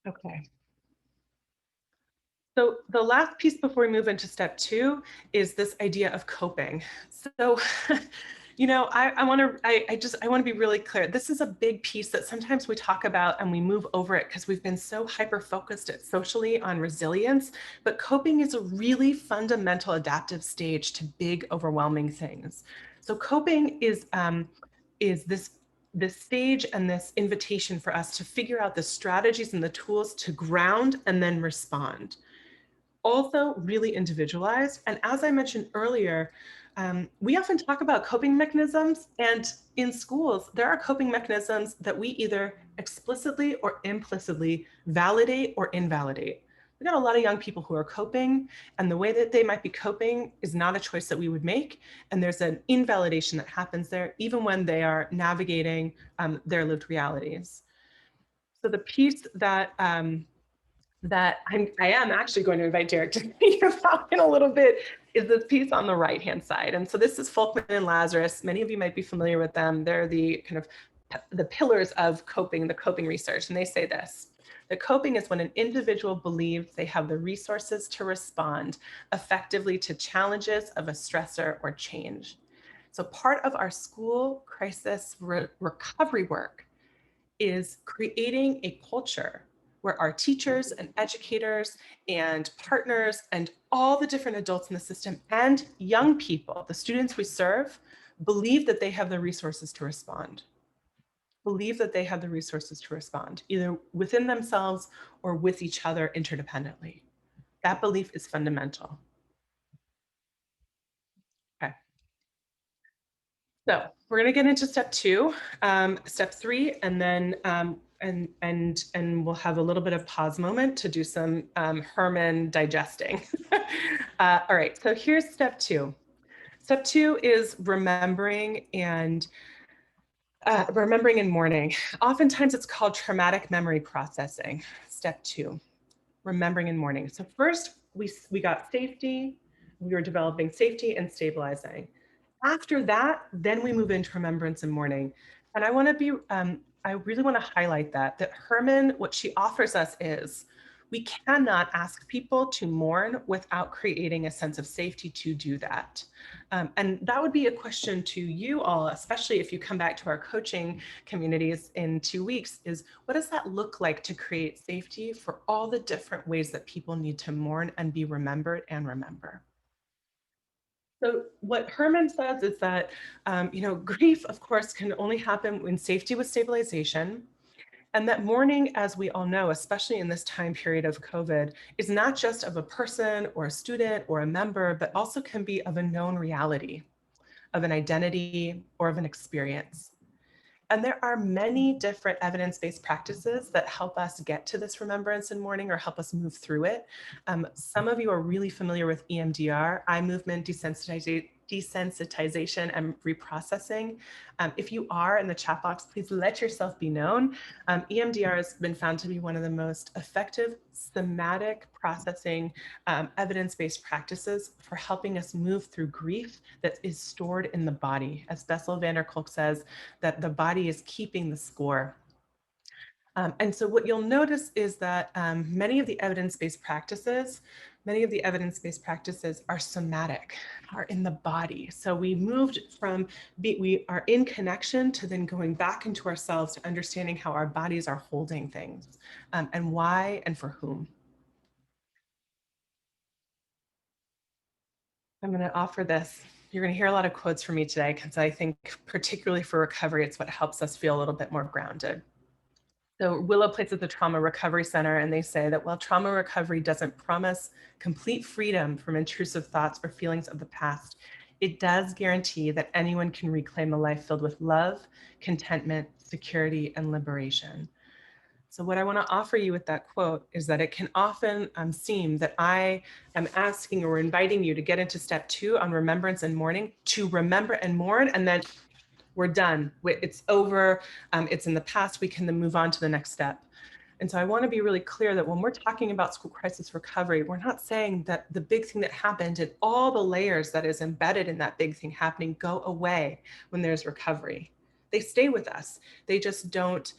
Okay. So the last piece before we move into step two is this idea of coping. So, you know, I want to be really clear. This is a big piece that sometimes we talk about and we move over it because we've been so hyper-focused socially on resilience, but coping is a really fundamental adaptive stage to big, overwhelming things. So coping is this this stage and this invitation for us to figure out the strategies and the tools to ground and then respond. Also really individualized. And as I mentioned earlier, we often talk about coping mechanisms, and in schools, there are coping mechanisms that we either explicitly or implicitly validate or invalidate. We got a lot of young people who are coping, and the way that they might be coping is not a choice that we would make. And there's an invalidation that happens there, even when they are navigating their lived realities. So the piece that I am actually going to invite Darrick to speak about in a little bit is this piece on the right-hand side. And so this is Folkman and Lazarus. Many of you might be familiar with them. They're the kind of the pillars of coping, the coping research. And they say this: that coping is when an individual believes they have the resources to respond effectively to challenges of a stressor or change. So part of our school crisis recovery work is creating a culture where our teachers and educators and partners and all the different adults in the system and young people, the students we serve, believe that they have the resources to respond. Believe that they have the resources to respond, either within themselves or with each other interdependently. That belief is fundamental. Okay. So we're going to get into step 2, step 3, and then and we'll have a little bit of pause moment to do some Herman digesting. All right, so here's step 2. Step 2 is remembering and mourning. Oftentimes it's called traumatic memory processing. Step 2, remembering and mourning. So first we got safety. We were developing safety and stabilizing. After that, then we move into remembrance and mourning. And I want to be, I really want to highlight that Herman, what she offers us is, we cannot ask people to mourn without creating a sense of safety to do that. And that would be a question to you all, especially if you come back to our coaching communities in 2 weeks, is what does that look like to create safety for all the different ways that people need to mourn and be remembered and remember? So what Herman says is that, grief, of course, can only happen in safety with stabilization. And that mourning, as we all know, especially in this time period of COVID, is not just of a person or a student or a member, but also can be of a known reality, of an identity, or of an experience. And there are many different evidence-based practices that help us get to this remembrance and mourning or help us move through it. Some of you are really familiar with EMDR, eye movement desensitization and reprocessing. If you are in the chat box, please let yourself be known. EMDR has been found to be one of the most effective somatic processing evidence-based practices for helping us move through grief that is stored in the body. As Bessel van der Kolk says, that the body is keeping the score. And so what you'll notice is that many of the evidence-based practices are somatic, are in the body. So we moved from, we are in connection to then going back into ourselves to understanding how our bodies are holding things and why and for whom. I'm going to offer this. You're going to hear a lot of quotes from me today because I think particularly for recovery, it's what helps us feel a little bit more grounded. So Willow places the Trauma Recovery Center, and they say that while trauma recovery doesn't promise complete freedom from intrusive thoughts or feelings of the past, it does guarantee that anyone can reclaim a life filled with love, contentment, security, and liberation. So what I want to offer you with that quote is that it can often seem that I am asking or inviting you to get into step 2 on remembrance and mourning, to remember and mourn, and then we're done. It's over. It's in the past. We can then move on to the next step. And so I want to be really clear that when we're talking about school crisis recovery, we're not saying that the big thing that happened and all the layers that is embedded in that big thing happening go away when there's recovery. They stay with us. They just don't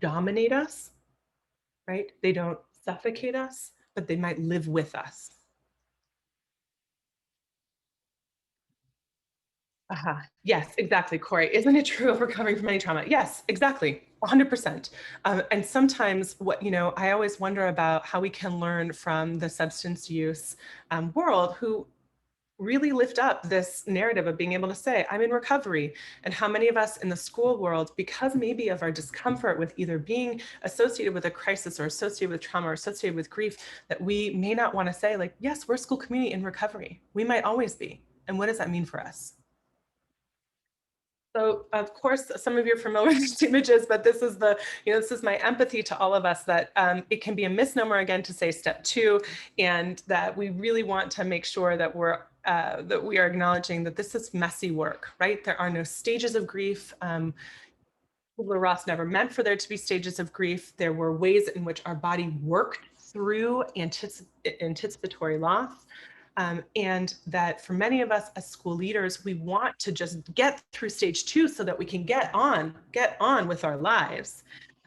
dominate us, right? They don't suffocate us, but they might live with us. Yes, exactly, Corey. Isn't it true of recovering from any trauma? Yes, exactly, 100%. And sometimes I always wonder about how we can learn from the substance use world, who really lift up this narrative of being able to say, I'm in recovery. And how many of us in the school world, because maybe of our discomfort with either being associated with a crisis or associated with trauma or associated with grief, that we may not want to say, like, yes, we're a school community in recovery. We might always be. And what does that mean for us? So of course, some of you are familiar with these images, but this is this is my empathy to all of us, that it can be a misnomer again to say step 2, and that we really want to make sure that we are acknowledging that this is messy work, right? There are no stages of grief. Ross never meant for there to be stages of grief. There were ways in which our body worked through anticipatory loss. And that for many of us as school leaders, we want to just get through stage 2 so that we can get on with our lives.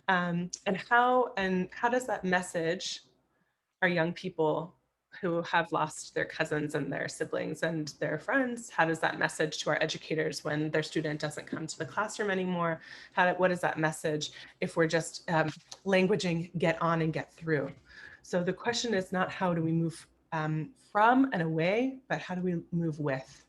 And how does that message our young people who have lost their cousins and their siblings and their friends, how does that message to our educators when their student doesn't come to the classroom anymore? What is that message if we're just languaging get on and get through? So the question is not how do we move from and away, but how do we move with?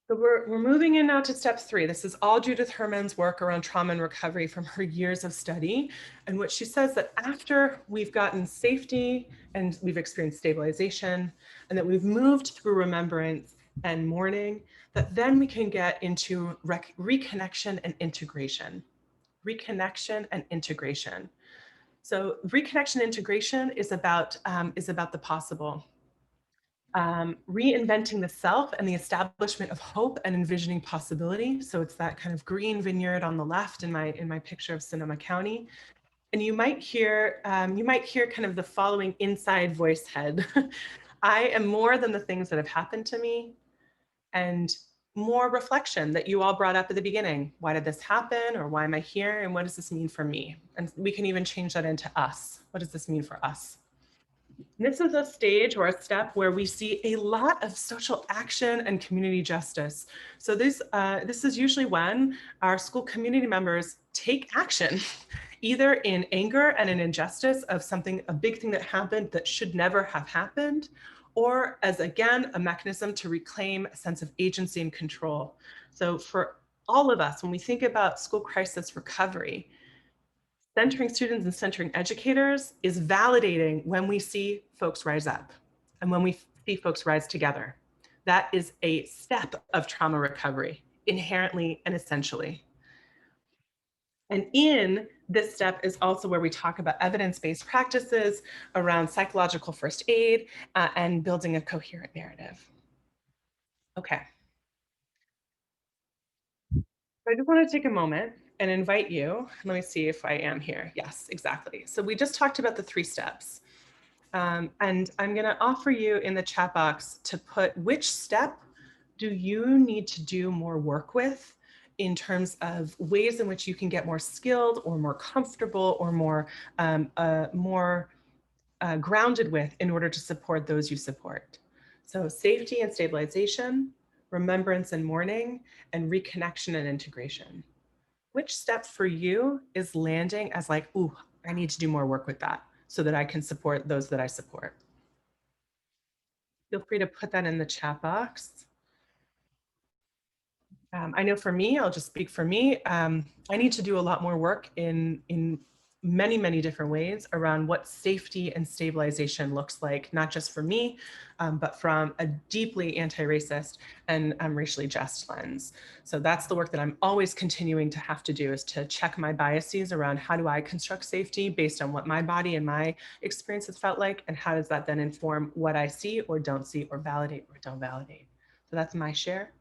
So we're moving in now to step 3. This is all Judith Herman's work around trauma and recovery from her years of study. And what she says that after we've gotten safety and we've experienced stabilization and that we've moved through remembrance and mourning, that then we can get into reconnection and integration. Reconnection and integration. So reconnection integration is about the possible. Reinventing the self and the establishment of hope and envisioning possibility. So it's that kind of green vineyard on the left in my picture of Sonoma County. And you might hear kind of the following inside voice head. I am more than the things that have happened to me, and more reflection that you all brought up at the beginning. Why did this happen? Or why am I here? And what does this mean for me? And we can even change that into us. What does this mean for us? This is a stage or a step where we see a lot of social action and community justice. So this is usually when our school community members take action, either in anger and an injustice of a big thing that happened that should never have happened, or as, again, a mechanism to reclaim a sense of agency and control. So for all of us, when we think about school crisis recovery, centering students and centering educators is validating when we see folks rise up and when we see folks rise together. That is a step of trauma recovery, inherently and essentially. And in this step is also where we talk about evidence-based practices around psychological first aid and building a coherent narrative. Okay. I just want to take a moment and invite you. Let me see if I am here. Yes, exactly. So we just talked about the 3 steps. And I'm going to offer you in the chat box to put which step do you need to do more work with in terms of ways in which you can get more skilled or more comfortable or more grounded with in order to support those you support. So safety and stabilization, remembrance and mourning, and reconnection and integration. Which step for you is landing as like, ooh, I need to do more work with that so that I can support those that I support? Feel free to put that in the chat box. I know for me, I'll just speak for me. I need to do a lot more work in many, many different ways around what safety and stabilization looks like, not just for me, but from a deeply anti-racist and racially just lens. So that's the work that I'm always continuing to have to do, is to check my biases around how do I construct safety based on what my body and my experience has felt like, and how does that then inform what I see or don't see or validate or don't validate. So that's my share.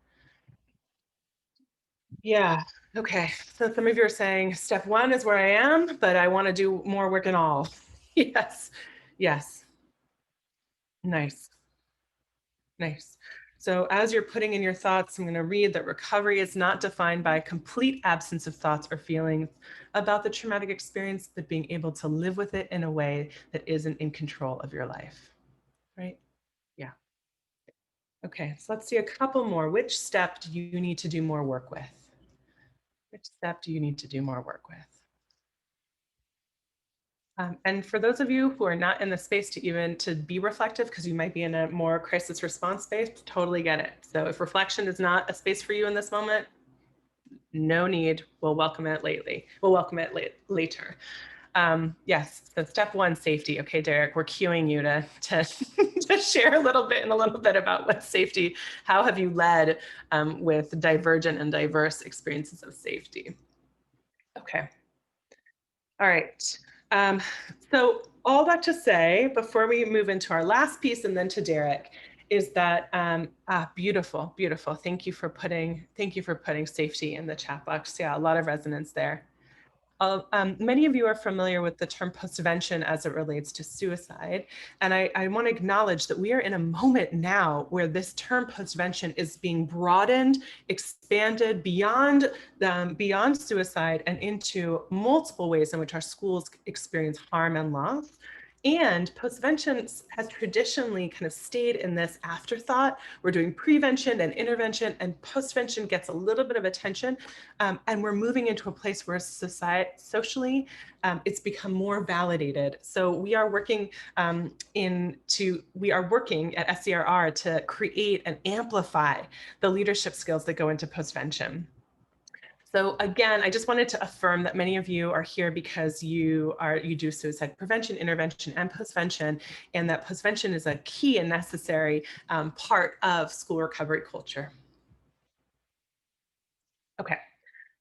Yeah. Okay. So some of you are saying step 1 is where I am, but I want to do more work in all. Yes. Yes. Nice. Nice. So as you're putting in your thoughts, I'm going to read that recovery is not defined by a complete absence of thoughts or feelings about the traumatic experience, but being able to live with it in a way that isn't in control of your life. Right? Yeah. Okay. So let's see a couple more. Which step do you need to do more work with? Which step do you need to do more work with? And for those of you who are not in the space to be reflective, because you might be in a more crisis response space, totally get it. So if reflection is not a space for you in this moment, no need. We'll welcome it lately. We'll welcome it later. Yes, so step one, safety. Okay, Darrick, we're cueing you to share a little bit about what safety, how have you led with divergent and diverse experiences of safety? Okay. All right. So all that to say, before we move into our last piece and then to Darrick, is that beautiful, beautiful. Thank you for putting safety in the chat box. Yeah, a lot of resonance there. Many of you are familiar with the term postvention as it relates to suicide. And I want to acknowledge that we are in a moment now where this term postvention is being broadened, expanded beyond suicide and into multiple ways in which our schools experience harm and loss. And postvention has traditionally kind of stayed in this afterthought. We're doing prevention and intervention, and postvention gets a little bit of attention. And we're moving into a place where socially, it's become more validated. So we are working at SCRR to create and amplify the leadership skills that go into postvention. So again, I just wanted to affirm that many of you are here because you do suicide prevention, intervention, and postvention, and that postvention is a key and necessary part of school recovery culture. Okay,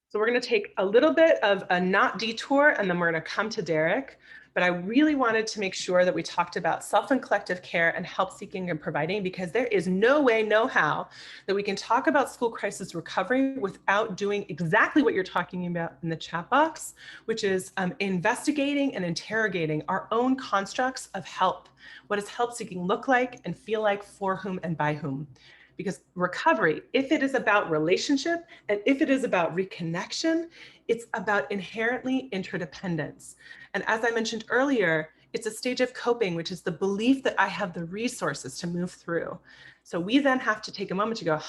so we're going to take a little bit of a not detour, and then we're going to come to Darrick. But I really wanted to make sure that we talked about self and collective care and help seeking and providing, because there is no way, no how that we can talk about school crisis recovery without doing exactly what you're talking about in the chat box, which is investigating and interrogating our own constructs of help. What does help seeking look like and feel like, for whom and by whom? Because recovery, if it is about relationship and if it is about reconnection, it's about inherently interdependence. And as I mentioned earlier, it's a stage of coping, which is the belief that I have the resources to move through. So we then have to take a moment to go,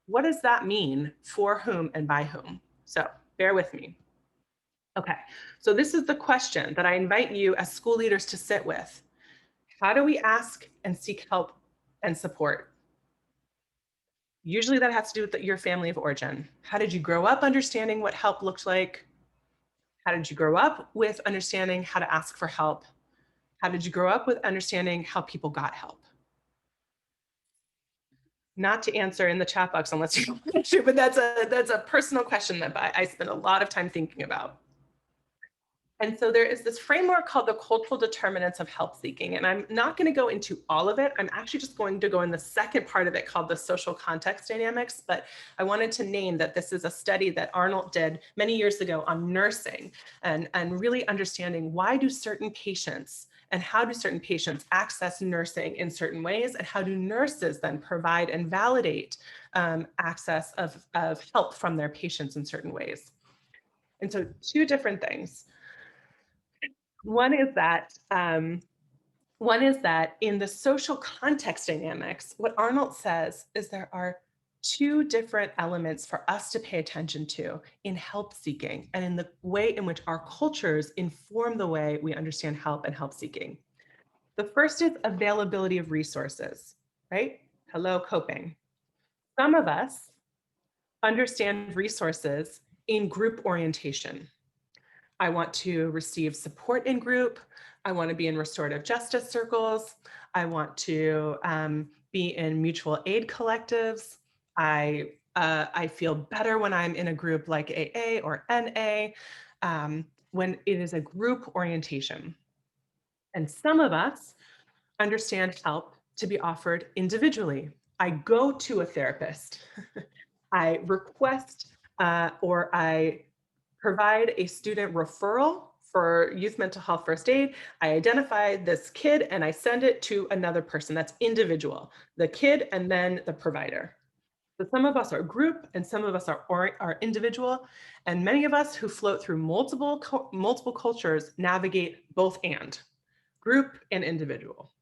what does that mean? For whom and by whom? So bear with me. Okay, so this is the question that I invite you as school leaders to sit with. How do we ask and seek help and support? Usually that has to do with your family of origin. How did you grow up understanding what help looked like? How did you grow up with understanding how to ask for help? How did you grow up with understanding how people got help? Not to answer in the chat box unless you want to, but that's a personal question that I spend a lot of time thinking about. And so there is this framework called the cultural determinants of help seeking. And I'm not going to go into all of it. I'm actually just going to go in the second part of it called the social context dynamics. But I wanted to name that this is a study that Arnold did many years ago on nursing and really understanding why do certain patients and how do certain patients access nursing in certain ways, and how do nurses then provide and validate access of help from their patients in certain ways. And so two different things. One is that in the social context dynamics, what Arnold says is there are two different elements for us to pay attention to in help seeking and in the way in which our cultures inform the way we understand help and help seeking. The first is availability of resources, right? Hello, coping. Some of us understand resources in group orientation. I want to receive support in group. I want to be in restorative justice circles. I want to be in mutual aid collectives. I feel better when I'm in a group like AA or NA, when it is a group orientation. And some of us understand help to be offered individually. I go to a therapist. I request or I provide a student referral for youth mental health first aid. I identify this kid and I send it to another person. That's individual, the kid and then the provider. So some of us are group and some of us are individual. And many of us who float through multiple cultures navigate both and group and individual.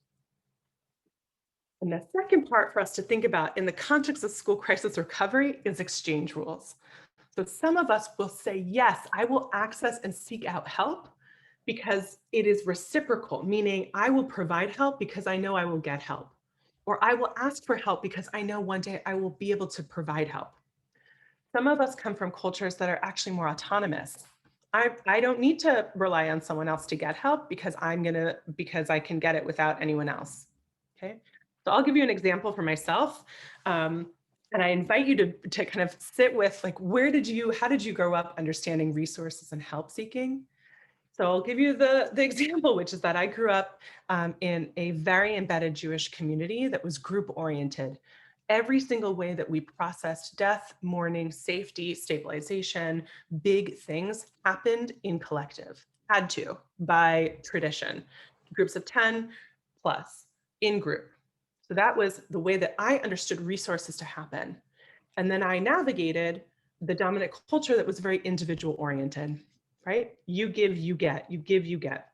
And the second part for us to think about in the context of school crisis recovery is exchange rules. So some of us will say, yes, I will access and seek out help, because it is reciprocal, meaning I will provide help because I know I will get help, or I will ask for help because I know one day I will be able to provide help. Some of us come from cultures that are actually more autonomous. I don't need to rely on someone else to get help because because I can get it without anyone else. Okay, so I'll give you an example for myself. And I invite you to kind of sit with, like, how did you grow up understanding resources and help seeking? So I'll give you the example, which is that I grew up in a very embedded Jewish community that was group oriented. Every single way that we processed death, mourning, safety, stabilization, big things happened in collective, had to by tradition, groups of 10 plus in group. So that was the way that I understood resources to happen. And then I navigated the dominant culture that was very individual oriented, right? You give, you get, you give, you get.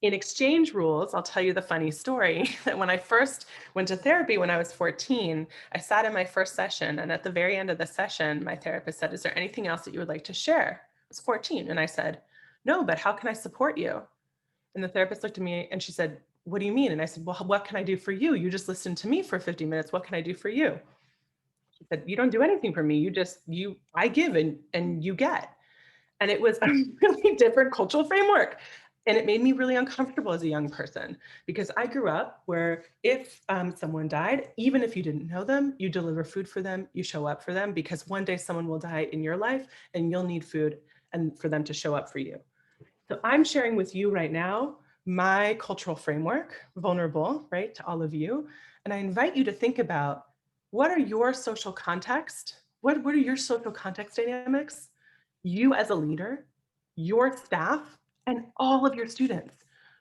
In exchange rules, I'll tell you the funny story that when I first went to therapy when I was 14, I sat in my first session, and at the very end of the session, my therapist said, "Is there anything else that you would like to share?" I was 14, and I said, "No, but how can I support you?" And the therapist looked at me and she said, "What do you mean?" And I said, "Well, what can I do for you? You just listened to me for 50 minutes. What can I do for you?" She said, "You don't do anything for me. I give and you get." And it was a really different cultural framework. And it made me really uncomfortable as a young person because I grew up where if someone died, even if you didn't know them, you deliver food for them, you show up for them, because one day someone will die in your life and you'll need food and for them to show up for you. So I'm sharing with you right now my cultural framework, vulnerable, right, to all of you. And I invite you to think about, what are your social context? What are your social context dynamics? You as a leader, your staff, and all of your students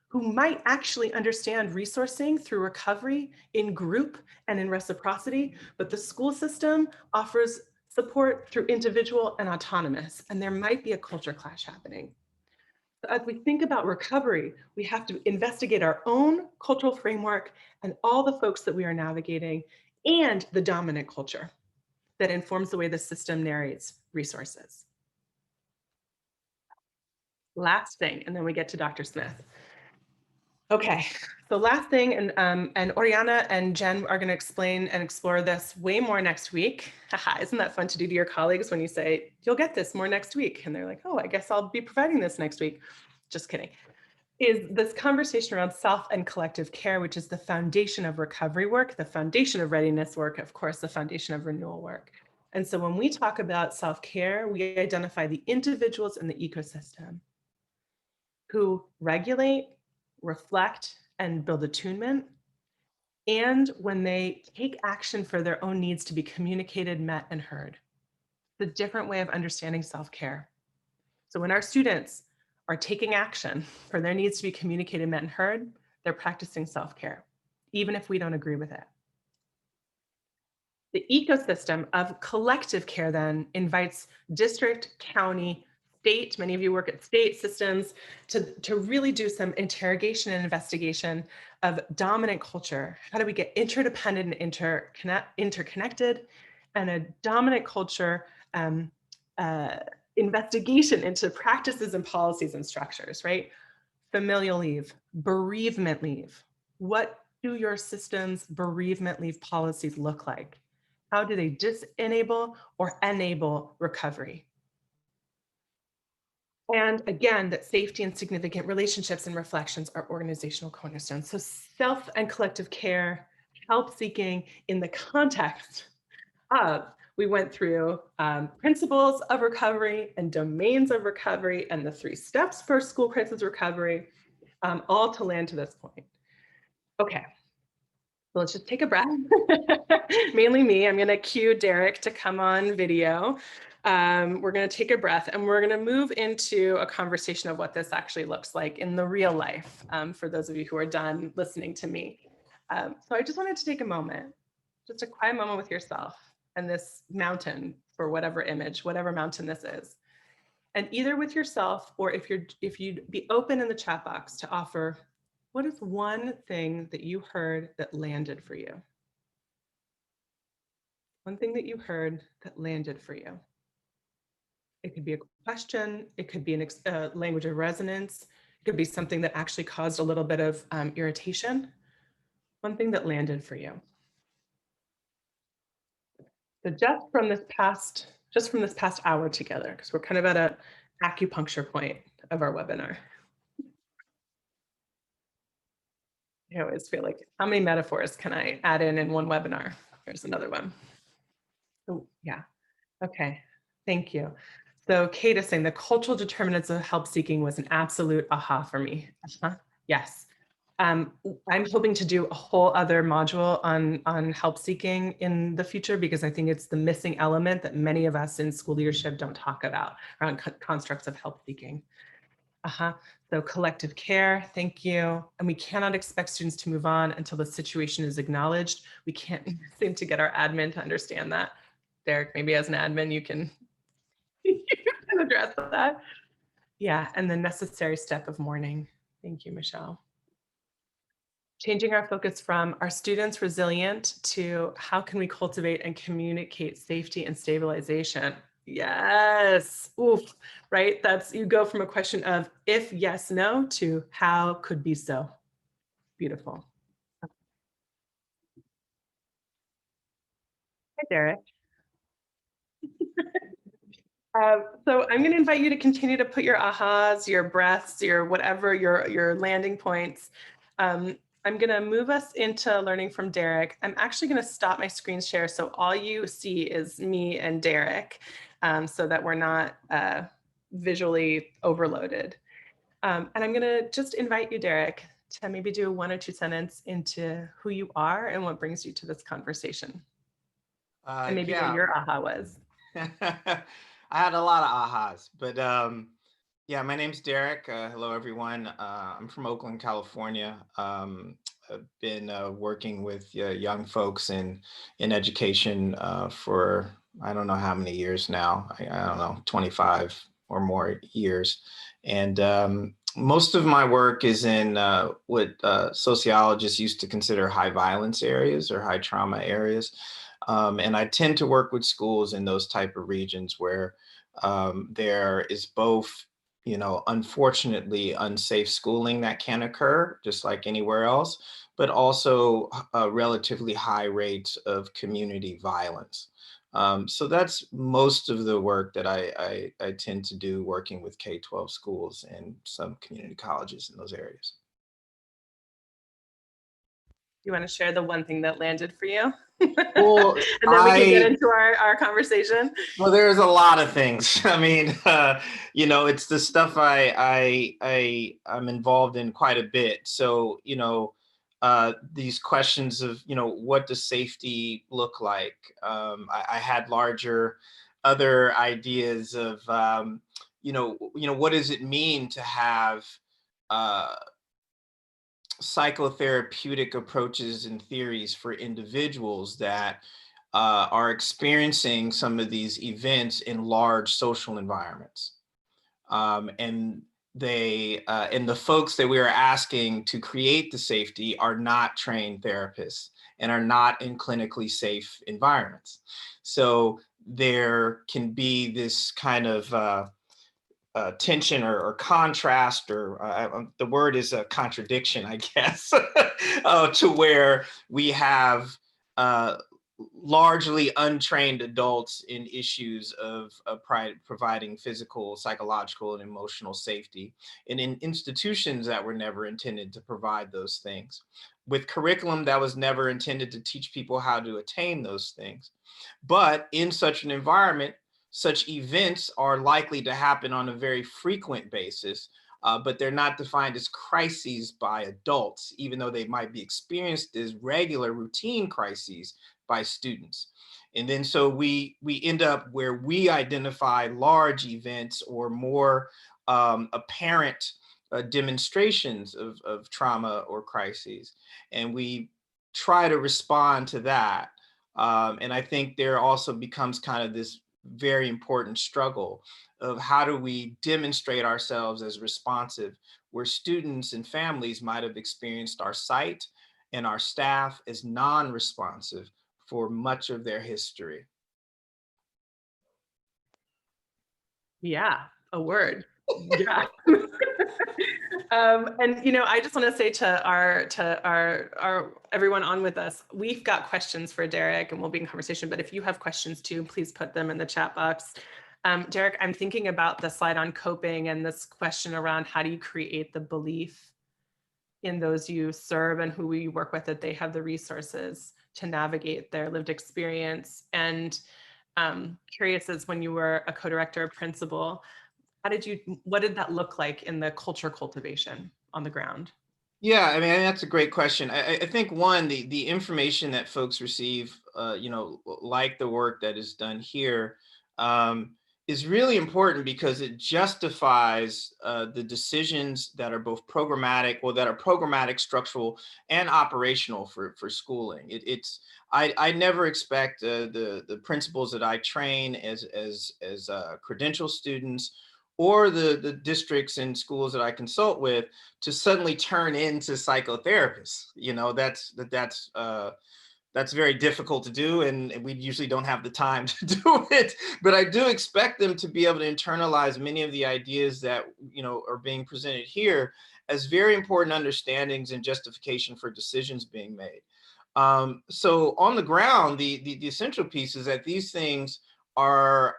who might actually understand resourcing through recovery in group and in reciprocity, but the school system offers support through individual and autonomous, and there might be a culture clash happening. So as we think about recovery, we have to investigate our own cultural framework and all the folks that we are navigating and the dominant culture that informs the way the system narrates resources. Last thing, and then we get to Dr. Smith. Okay, so last thing, and Oriana and Jen are going to explain and explore this way more next week. Haha, isn't that fun to do to your colleagues when you say, "You'll get this more next week," and they're like, "Oh, I guess I'll be providing this next week." Just kidding. Is this conversation around self and collective care, which is the foundation of recovery work, the foundation of readiness work, of course, the foundation of renewal work. And so when we talk about self-care, we identify the individuals in the ecosystem who regulate, reflect, and build attunement. And when they take action for their own needs to be communicated, met, and heard. It's a different way of understanding self-care. So when our students are taking action for their needs to be communicated, met, and heard, they're practicing self-care, even if we don't agree with it. The ecosystem of collective care then invites district, county, state, many of you work at state systems, to really do some interrogation and investigation of dominant culture. How do we get interdependent and interconnected, and a dominant culture investigation into practices and policies and structures, right? Familial leave, bereavement leave. What do your system's bereavement leave policies look like? How do they disenable or enable recovery? And again, that safety and significant relationships and reflections are organizational cornerstones. So self and collective care, help seeking in the context of, we went through principles of recovery and domains of recovery and the 3 steps for school crisis recovery, all to land to this point. Okay, so let's just take a breath. Mainly me. I'm going to cue Darrick to come on video. We're going to take a breath and we're going to move into a conversation of what this actually looks like in the real life, for those of you who are done listening to me. So I just wanted to take a moment, just a quiet moment with yourself and this mountain, for whatever image, whatever mountain this is. And either with yourself, or if you'd be open in the chat box to offer, what is one thing that you heard that landed for you? One thing that you heard that landed for you. It could be a question. It could be a language of resonance. It could be something that actually caused a little bit of irritation. One thing that landed for you. So just from this past hour together, because we're kind of at an acupuncture point of our webinar. I always feel like, how many metaphors can I add in one webinar? Here's another one. Oh, yeah. Okay. Thank you. So Kate is saying the cultural determinants of help seeking was an absolute aha for me. Yes. I'm hoping to do a whole other module on help seeking in the future, because I think it's the missing element that many of us in school leadership don't talk about around constructs of help seeking. So collective care, thank you. And we cannot expect students to move on until the situation is acknowledged. We can't seem to get our admin to understand that. Darrick, maybe as an admin, you can address that. Yeah, and the necessary step of mourning. Thank you, Michelle. Changing our focus from are students resilient to how can we cultivate and communicate safety and stabilization? Yes. Oof. Right. You go from a question of if yes, no to how could be so. Beautiful. Hi, Darrick. So I'm going to invite you to continue to put your ahas, your breaths, your whatever, your landing points. I'm going to move us into learning from Darrick. I'm actually going to stop my screen share so all you see is me and Darrick, so that we're not visually overloaded. And I'm going to just invite you, Darrick, to maybe do 1 or 2 sentences into who you are and what brings you to this conversation. And maybe what your aha was. I had a lot of ahas, but yeah, my name's Darrick. Hello, everyone. I'm from Oakland, California. I've been working with young folks in education for I don't know how many years now. I don't know, 25 or more years. And most of my work is in what sociologists used to consider high violence areas or high trauma areas. And I tend to work with schools in those type of regions where there is both, unfortunately unsafe schooling that can occur just like anywhere else, but also relatively high rates of community violence. So that's most of the work that I tend to do, working with K-12 schools and some community colleges in those areas. You want to share the one thing that landed for you? Well, and then we can get into our conversation. Well, there's a lot of things. I mean, it's the stuff I'm involved in quite a bit. So, these questions of, what does safety look like? I had larger other ideas of, what does it mean to have psychotherapeutic approaches and theories for individuals that are experiencing some of these events in large social environments. And the folks that we are asking to create the safety are not trained therapists and are not in clinically safe environments. So there can be this kind of tension or contrast, or the word is a contradiction, I guess, to where we have largely untrained adults in issues of providing physical, psychological, and emotional safety, and in institutions that were never intended to provide those things, with curriculum that was never intended to teach people how to attain those things. But in such an environment, such events are likely to happen on a very frequent basis, but they're not defined as crises by adults, even though they might be experienced as regular routine crises by students. And then so we end up where we identify large events or more apparent demonstrations of trauma or crises, and we try to respond to that. And I think there also becomes kind of this very important struggle of how do we demonstrate ourselves as responsive, where students and families might have experienced our site and our staff as non-responsive for much of their history. Yeah, a word. Yeah. And I just want to say to our everyone on with us, we've got questions for Darrick, and we'll be in conversation. But if you have questions too, please put them in the chat box. Darrick, I'm thinking about the slide on coping and this question around how do you create the belief in those you serve and who we work with that they have the resources to navigate their lived experience. And curious as when you were a co-director or principal, what did that look like in the culture cultivation on the ground? Yeah, I mean, that's a great question. I think one, the information that folks receive, like the work that is done here, um, is really important because it justifies the decisions that are both programmatic, structural, and operational for schooling. I never expect the principals that I train as credential students or the districts and schools that I consult with to suddenly turn into psychotherapists. That's very difficult to do, and we usually don't have the time to do it. But I do expect them to be able to internalize many of the ideas that are being presented here as very important understandings and justification for decisions being made. So on the ground, the essential piece is that these things are,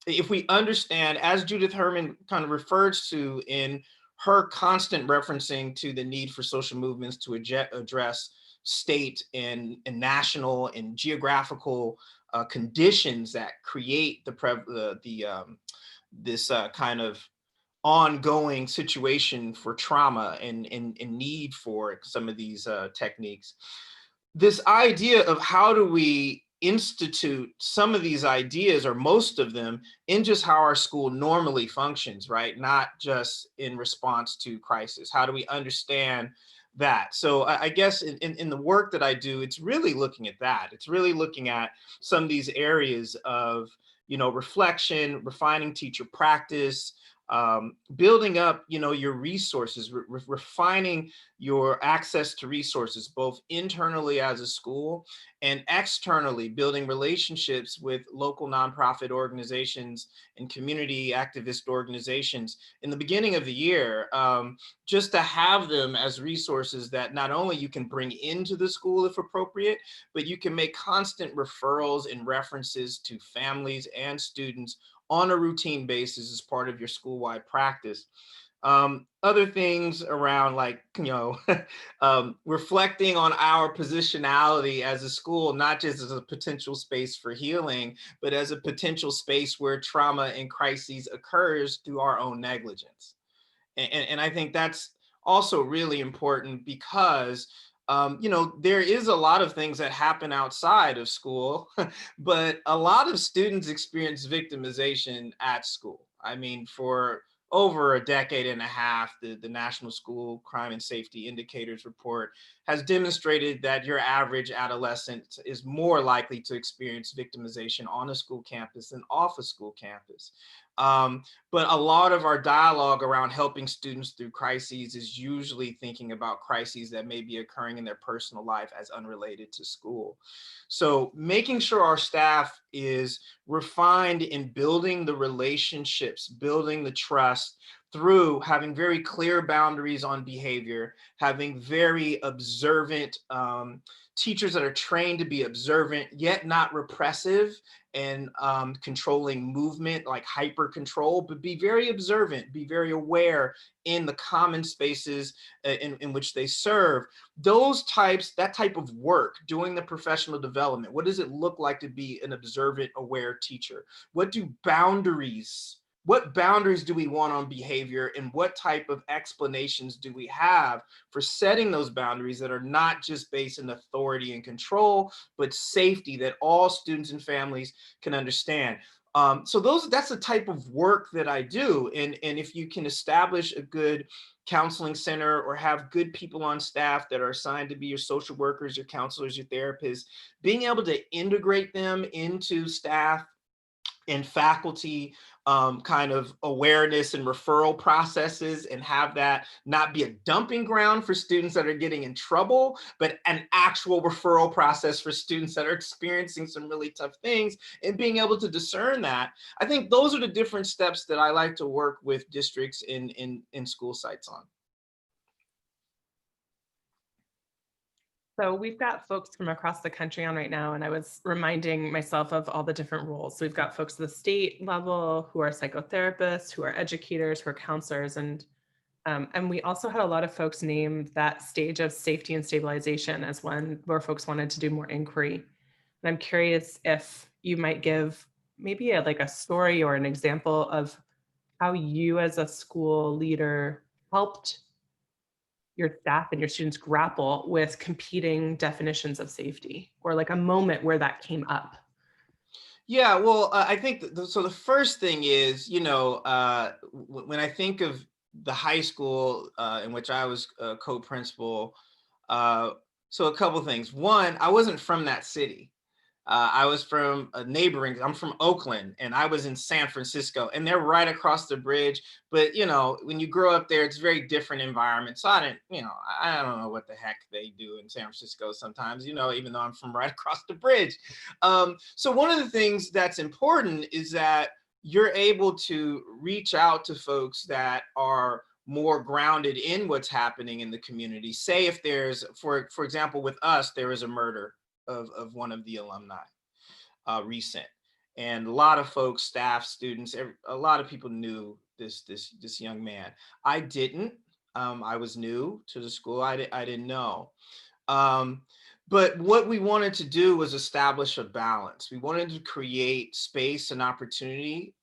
if we understand, as Judith Herman kind of refers to in her constant referencing to the need for social movements to address state and national and geographical conditions that create this kind of ongoing situation for trauma and need for some of these techniques. This idea of how do we institute some of these ideas or most of them in just how our school normally functions, right? Not just in response to crisis. How do we understand that? So I guess in the work that I do, it's really looking at that. It's really looking at some of these areas of, reflection, refining teacher practice, building up, your resources, refining your access to resources, both internally as a school and externally, building relationships with local nonprofit organizations and community activist organizations in the beginning of the year, just to have them as resources that not only you can bring into the school if appropriate, but you can make constant referrals and references to families and students on a routine basis as part of your school-wide practice. Other things around reflecting on our positionality as a school, not just as a potential space for healing, but as a potential space where trauma and crises occurs through our own negligence. And I think that's also really important because there is a lot of things that happen outside of school, but a lot of students experience victimization at school. I mean, for over a decade and a half, the National School Crime and Safety Indicators Report has demonstrated that your average adolescent is more likely to experience victimization on a school campus than off a school campus. But a lot of our dialogue around helping students through crises is usually thinking about crises that may be occurring in their personal life as unrelated to school. So making sure our staff is refined in building the relationships, building the trust through having very clear boundaries on behavior, having very observant teachers that are trained to be observant, yet not repressive, and controlling movement, like hyper control, but be very observant, be very aware in the common spaces in which they serve. That type of work, doing the professional development, what does it look like to be an observant, aware teacher? What boundaries do we want on behavior, and what type of explanations do we have for setting those boundaries that are not just based in authority and control, but safety that all students and families can understand? So that's the type of work that I do. And if you can establish a good counseling center or have good people on staff that are assigned to be your social workers, your counselors, your therapists, being able to integrate them into staff and faculty kind of awareness and referral processes, and have that not be a dumping ground for students that are getting in trouble, but an actual referral process for students that are experiencing some really tough things, and being able to discern that. I think those are the different steps that I like to work with districts in school sites on. So we've got folks from across the country on right now, and I was reminding myself of all the different roles. So we've got folks at the state level who are psychotherapists, who are educators, who are counselors, and we also had a lot of folks name that stage of safety and stabilization as one where folks wanted to do more inquiry. And I'm curious if you might give maybe like a story or an example of how you as a school leader helped your staff and your students grapple with competing definitions of safety, or like a moment where that came up. Yeah, well, I think so. The first thing is, when I think of the high school in which I was co-principal, uh, so a couple things. One, I wasn't from that city. I was from I'm from Oakland, and I was in San Francisco, and they're right across the bridge. But, when you grow up there, it's a very different environment. So I don't know what the heck they do in San Francisco sometimes, even though I'm from right across the bridge. So one of the things that's important is that you're able to reach out to folks that are more grounded in what's happening in the community. Say if there's, for example, with us, there was a murder of one of the alumni, recent, and a lot of folks, staff, students, a lot of people knew this young man. I didn't. I was new to the school. I didn't know. Um, but what we wanted to do was establish a balance. We wanted to create space and opportunity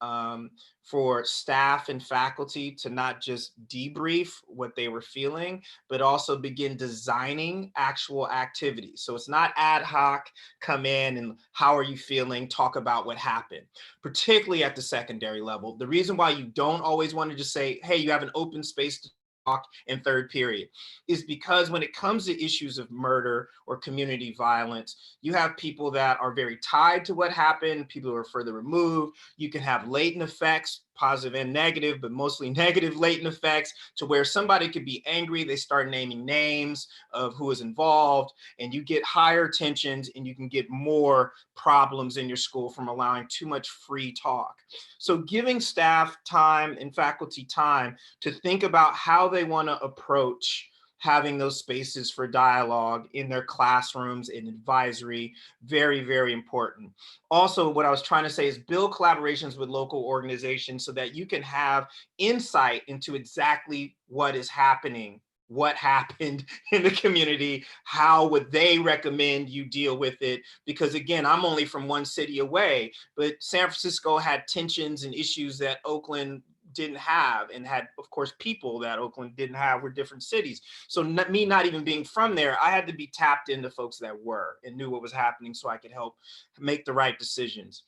for staff and faculty to not just debrief what they were feeling, but also begin designing actual activities. So it's not ad hoc, come in and how are you feeling, talk about what happened, particularly at the secondary level. The reason why you don't always want to just say, hey, you have an open space to talk in third period is because when it comes to issues of murder or community violence, you have people that are very tied to what happened, people who are further removed. You can have latent effects, positive and negative, but mostly negative latent effects, to where somebody could be angry, they start naming names of who is involved, and you get higher tensions, and you can get more problems in your school from allowing too much free talk. So giving staff time and faculty time to think about how they want to approach having those spaces for dialogue in their classrooms, in advisory, very, very important. Also, what I was trying to say is build collaborations with local organizations so that you can have insight into exactly what is happening, what happened in the community, how would they recommend you deal with it? Because again, I'm only from one city away, but San Francisco had tensions and issues that Oakland didn't have, and had, of course, people that Oakland didn't have, were different cities. So me not even being from there, I had to be tapped into folks that were and knew what was happening so I could help make the right decisions.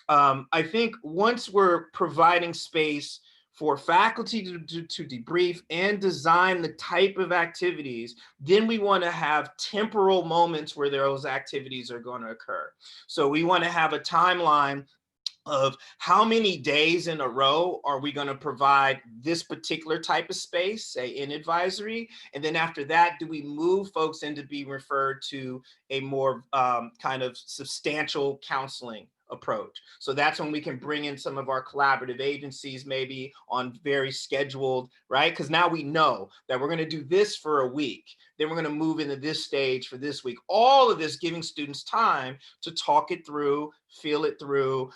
I think once we're providing space for faculty to debrief and design the type of activities, then we want to have temporal moments where those activities are going to occur. So we want to have a timeline of how many days in a row are we going to provide this particular type of space, say in advisory, and then after that, do we move folks into being referred to a more kind of substantial counseling approach? So that's when we can bring in some of our collaborative agencies, maybe on very scheduled, right? Because now we know that we're going to do this for a week, then we're going to move into this stage for this week. All of this giving students time to talk it through, feel it through,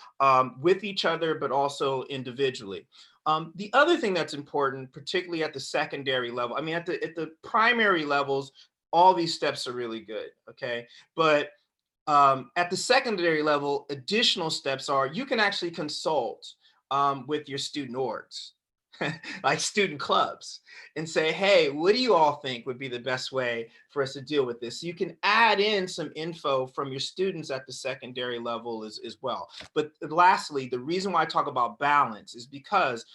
with each other, but also individually. The other thing that's important, particularly at the secondary level, I mean, at the primary levels, all these steps are really good, okay? But at the secondary level, additional steps are you can actually consult with your student orgs, like student clubs, and say, hey, what do you all think would be the best way for us to deal with this? So you can add in some info from your students at the secondary level as well. But lastly, the reason why I talk about balance is because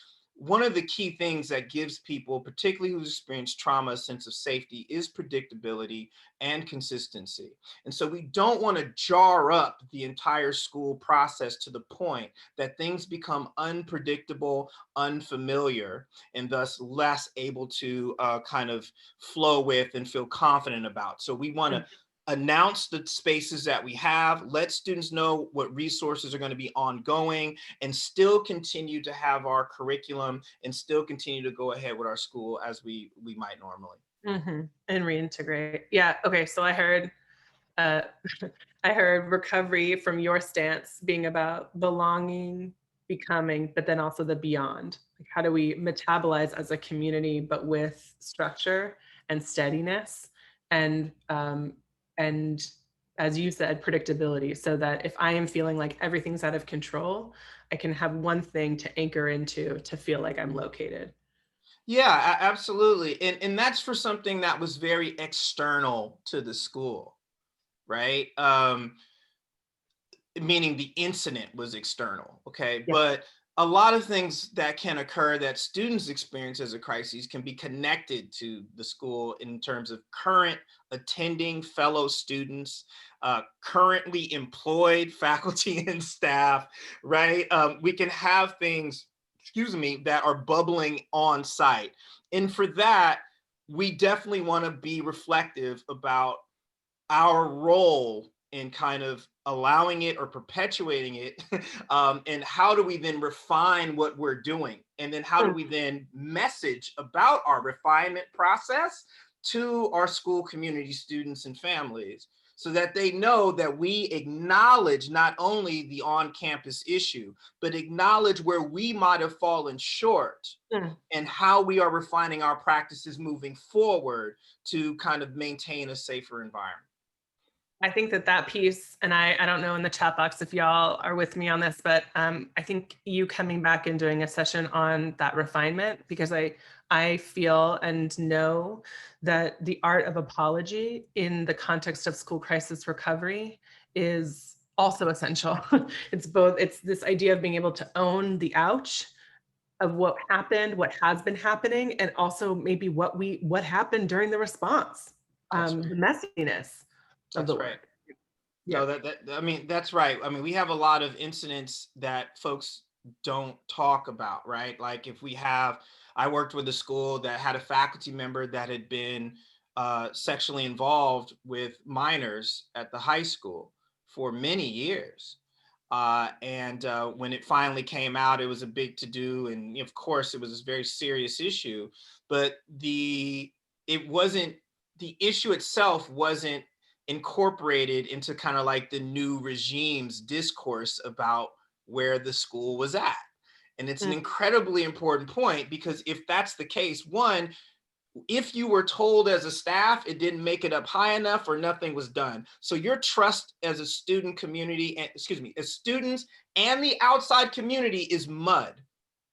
one of the key things that gives people, particularly who's experienced trauma, a sense of safety is predictability and consistency. And so we don't want to jar up the entire school process to the point that things become unpredictable, unfamiliar, and thus less able to kind of flow with and feel confident about. So we want to announce the spaces that we have, let students know what resources are going to be ongoing, and still continue to have our curriculum and still continue to go ahead with our school as we might normally. And reintegrate. Yeah. Okay. So I heard uh, I heard recovery from your stance being about belonging, becoming, but then also the beyond. Like, how do we metabolize as a community, but with structure and steadiness, and and as you said, predictability, so that if I am feeling like everything's out of control, I can have one thing to anchor into to feel like I'm located. Yeah, absolutely. And that's for something that was very external to the school, right? Meaning the incident was external, okay? Yeah. But a lot of things that can occur that students experience as a crisis can be connected to the school in terms of current attending fellow students, currently employed faculty and staff, right? We can have things, excuse me, that are bubbling on site. And for that, we definitely want to be reflective about our role in kind of allowing it or perpetuating it. And how do we then refine what we're doing? And then how do we then message about our refinement process to our school community, students, and families, so that they know that we acknowledge not only the on-campus issue, but acknowledge where we might have fallen short Mm. and how we are refining our practices moving forward to kind of maintain a safer environment. I think that piece, and I don't know in the chat box if y'all are with me on this, but I think you coming back and doing a session on that refinement, because I feel and know that the art of apology in the context of school crisis recovery is also essential. It's both, it's this idea of being able to own the ouch of what happened, what has been happening, and also maybe what happened during the response, That's the right. messiness of the That's right. work. Yeah. No, that I mean, that's right. I mean, we have a lot of incidents that folks don't talk about, right? Like if we have, I worked with a school that had a faculty member that had been sexually involved with minors at the high school for many years. And when it finally came out, it was a big to do. And of course, it was a very serious issue. But it wasn't, the issue itself wasn't incorporated into kind of like the new regime's discourse about where the school was at. And it's an Mm. incredibly important point, because if that's the case, one, if you were told as a staff it didn't make it up high enough or nothing was done. So your trust as a student community, and excuse me, as students and the outside community is mud.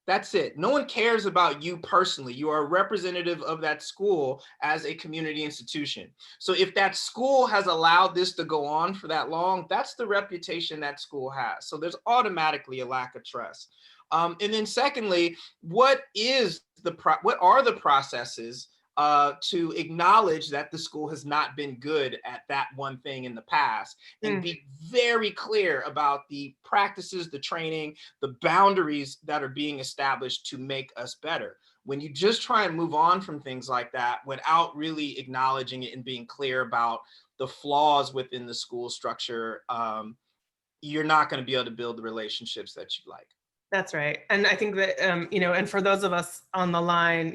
That's it. No one cares about you personally. You are a representative of that school as a community institution. So if that school has allowed this to go on for that long, that's the reputation that school has. So there's automatically a lack of trust. And then secondly, what are the processes to acknowledge that the school has not been good at that one thing in the past, and Mm. be very clear about the practices, the training, the boundaries that are being established to make us better. When you just try and move on from things like that without really acknowledging it and being clear about the flaws within the school structure, you're not going to be able to build the relationships that you like. That's right. And I think that, and for those of us on the line,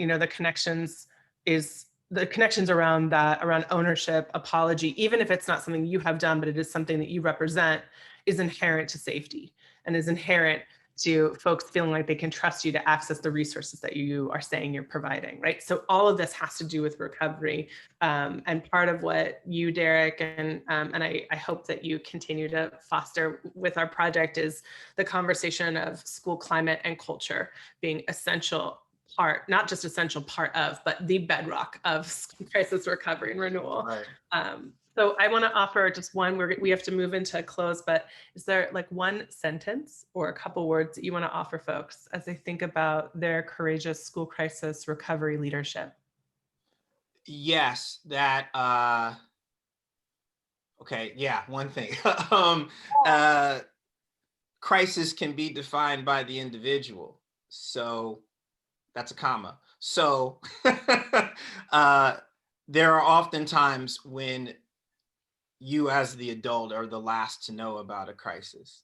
the connections around that, around ownership, apology, even if it's not something you have done, but it is something that you represent, is inherent to safety and is inherent to folks feeling like they can trust you to access the resources that you are saying you're providing, right? So all of this has to do with recovery. And part of what you, Darrick, and I hope that you continue to foster with our project is the conversation of school climate and culture being essential part, not just essential part of, but the bedrock of crisis recovery and renewal. Right. So I want to offer just one, we have to move into a close, but is there like one sentence or a couple words that you want to offer folks as they think about their courageous school crisis recovery leadership? Yes, that okay, yeah, one thing. um uh Crisis can be defined by the individual. So that's a comma. So uh there are often times when you as the adult are the last to know about a crisis.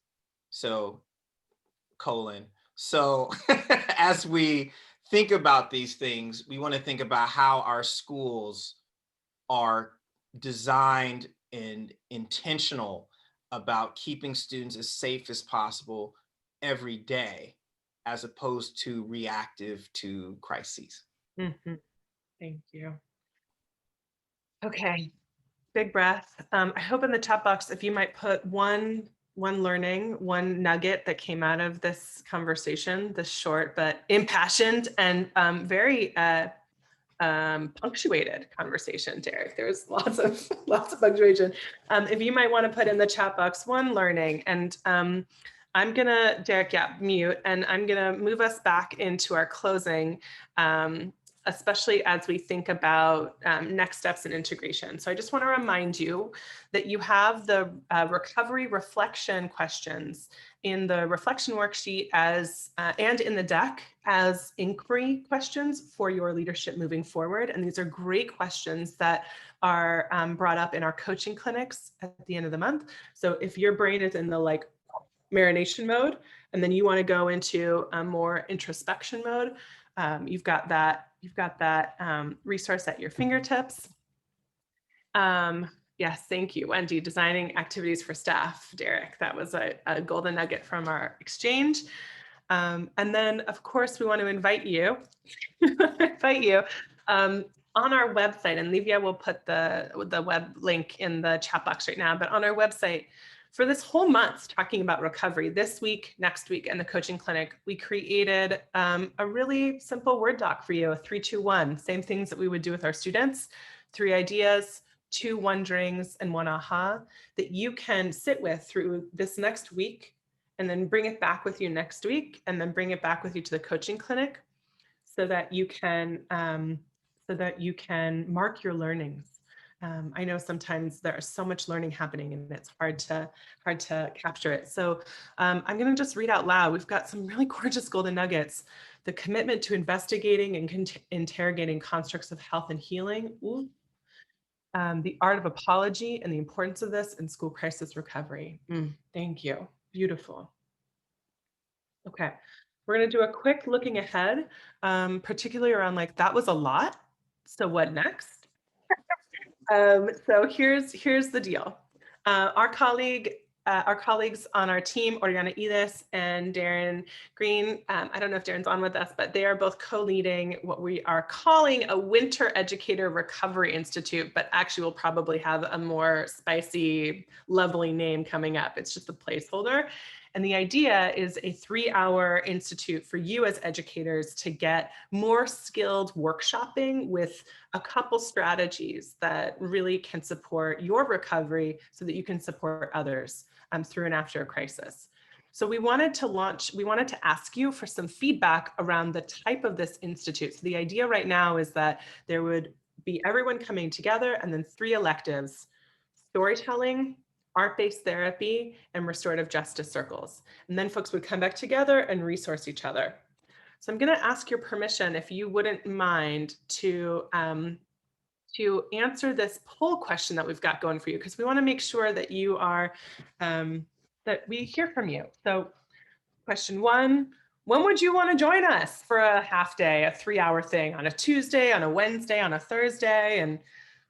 So colon. So as we think about these things, we want to think about how our schools are designed and intentional about keeping students as safe as possible every day, as opposed to reactive to crises. Mhm. Thank you. Okay, big breath. I hope in the chat box, if you might put one learning, one nugget that came out of this conversation, this short but impassioned and very punctuated conversation, Darrick. There's lots of lots of punctuation. If you might want to put in the chat box one learning, and I'm gonna, Darrick, yeah, mute, and I'm gonna move us back into our closing, especially as we think about next steps in integration. So I just want to remind you that you have the recovery reflection questions in the reflection worksheet as and in the deck as inquiry questions for your leadership moving forward. And these are great questions that are brought up in our coaching clinics at the end of the month. So if your brain is in the like marination mode, and then you want to go into a more introspection mode, you've got that resource at your fingertips. Yes, thank you, Wendy. Designing activities for staff, Darrick. That was a golden nugget from our exchange. And then, of course, we want to invite you, on our website, and Livia will put the web link in the chat box right now, but on our website, for this whole month talking about recovery, this week, next week, and the coaching clinic, we created a really simple Word doc for you, a 3-2-1, same things that we would do with our students, 3 ideas, 2 wonderings, and 1 aha that you can sit with through this next week, and then bring it back with you next week, and then bring it back with you to the coaching clinic so that you can mark your learnings. I know sometimes there's so much learning happening and it's hard to capture it. So I'm going to just read out loud. We've got some really gorgeous golden nuggets. The commitment to investigating and interrogating constructs of health and healing. The art of apology and the importance of this in school crisis recovery. Thank you. Beautiful. Okay, we're going to do a quick looking ahead, particularly around like, that was a lot. So what next? So here's the deal. Our colleagues on our team, Oriana Edis and Darren Green, I don't know if Darren's on with us, but they are both co-leading what we are calling a Winter Educator Recovery Institute, but actually we'll probably have a more spicy, lovely name coming up. It's just a placeholder. And the idea is a 3-hour institute for you as educators to get more skilled workshopping with a couple strategies that really can support your recovery so that you can support others through and after a crisis. So we wanted to ask you for some feedback around the type of this institute. So the idea right now is that there would be everyone coming together and then 3 electives: storytelling, art-based therapy, and restorative justice circles. And then folks would come back together and resource each other. So I'm going to ask your permission, if you wouldn't mind, to answer this poll question that we've got going for you, because we want to make sure that you are, that we hear from you. So question 1, when would you want to join us for a half day, a 3-hour thing on a Tuesday, on a Wednesday, on a Thursday? And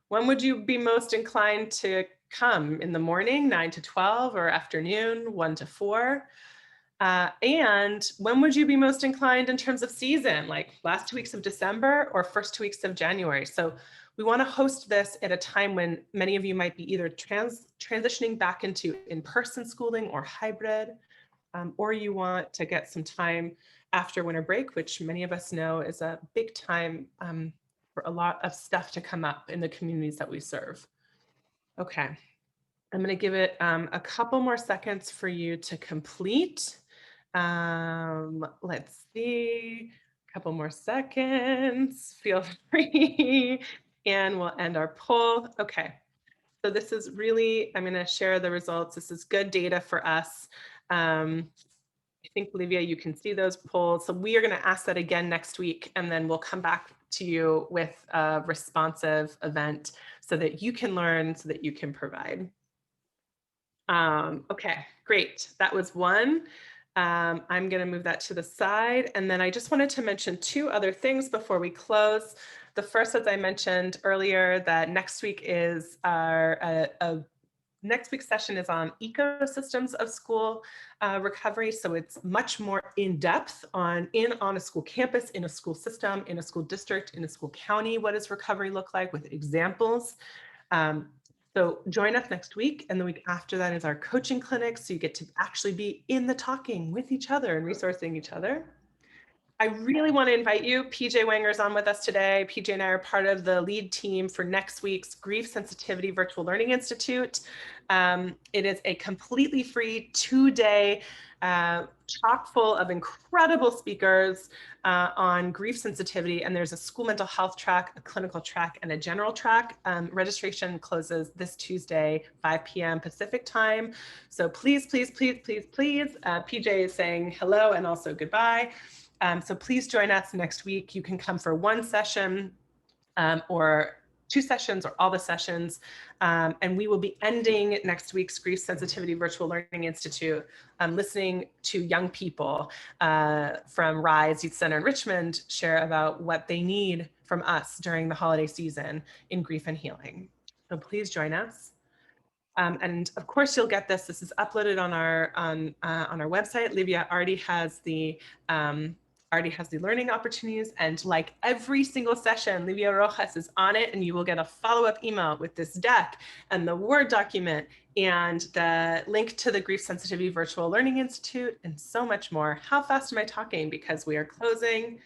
when would you be most inclined to come? In the morning, 9 to 12, or afternoon, 1 to 4? And when would you be most inclined in terms of season, like last 2 weeks of December or first 2 weeks of January? So we want to host this at a time when many of you might be either transitioning back into in-person schooling or hybrid, or you want to get some time after winter break, which many of us know is a big time for a lot of stuff to come up in the communities that we serve. Okay. I'm going to give it a couple more seconds for you to complete. Let's see, a couple more seconds. Feel free, and we'll end our poll. Okay. So this is really, I'm going to share the results. This is good data for us. I think, Olivia, you can see those polls. So we are going to ask that again next week, and then we'll come back to you with a responsive event so that you can learn, so that you can provide. Okay, great. That was one. I'm going to move that to the side. And then I just wanted to mention two other things before we close. The first, as I mentioned earlier, that next week is our next week's session is on ecosystems of school recovery. So it's much more in depth on a school campus, in a school system, in a school district, in a school county. What does recovery look like with examples? So join us next week, and the week after that is our coaching clinic. So you get to actually be in the talking with each other and resourcing each other. I really want to invite you. PJ Wanger's on with us today. PJ and I are part of the lead team for next week's Grief Sensitivity Virtual Learning Institute. It is a completely free 2-day chock full of incredible speakers on grief sensitivity. And there's a school mental health track, a clinical track, and a general track. Registration closes this Tuesday, 5 p.m. Pacific time. So please, please, please, please, please. PJ is saying hello and also goodbye. So please join us next week. You can come for one session or 2 sessions or all the sessions. And we will be ending next week's Grief Sensitivity Virtual Learning Institute, listening to young people from RISE Youth Center in Richmond share about what they need from us during the holiday season in grief and healing. So please join us. And of course, you'll get this. This is uploaded on our website. Livia already has the learning opportunities, and like every single session, Livia Rojas is on it, and you will get a follow-up email with this deck and the Word document and the link to the Grief Sensitivity Virtual Learning Institute and so much more. How fast am I talking? Because we are closing.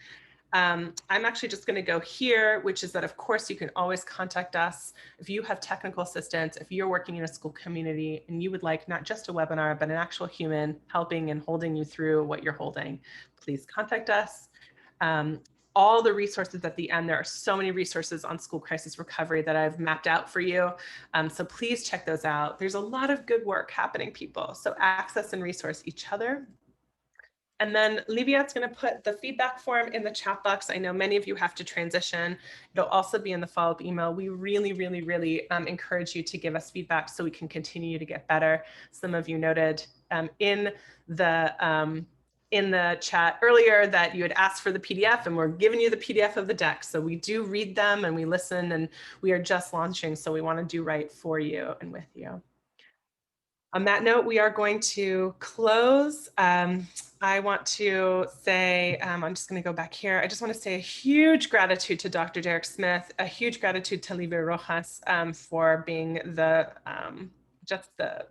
I'm actually just going to go here, which is that, of course, you can always contact us if you have technical assistance, if you're working in a school community and you would like not just a webinar, but an actual human helping and holding you through what you're holding, please contact us. All the resources at the end, there are so many resources on school crisis recovery that I've mapped out for you. So please check those out. There's a lot of good work happening, people. So access and resource each other. And then Livia's going to put the feedback form in the chat box. I know many of you have to transition. It'll also be in the follow-up email. We really, really, really encourage you to give us feedback so we can continue to get better. Some of you noted in the chat earlier that you had asked for the PDF, and we're giving you the PDF of the deck. So we do read them and we listen, and we are just launching. So we want to do right for you and with you. On that note, we are going to close. I want to say, I'm just going to go back here. I just want to say a huge gratitude to Dr. Darrick Smith, a huge gratitude to Livia Rojas for being just the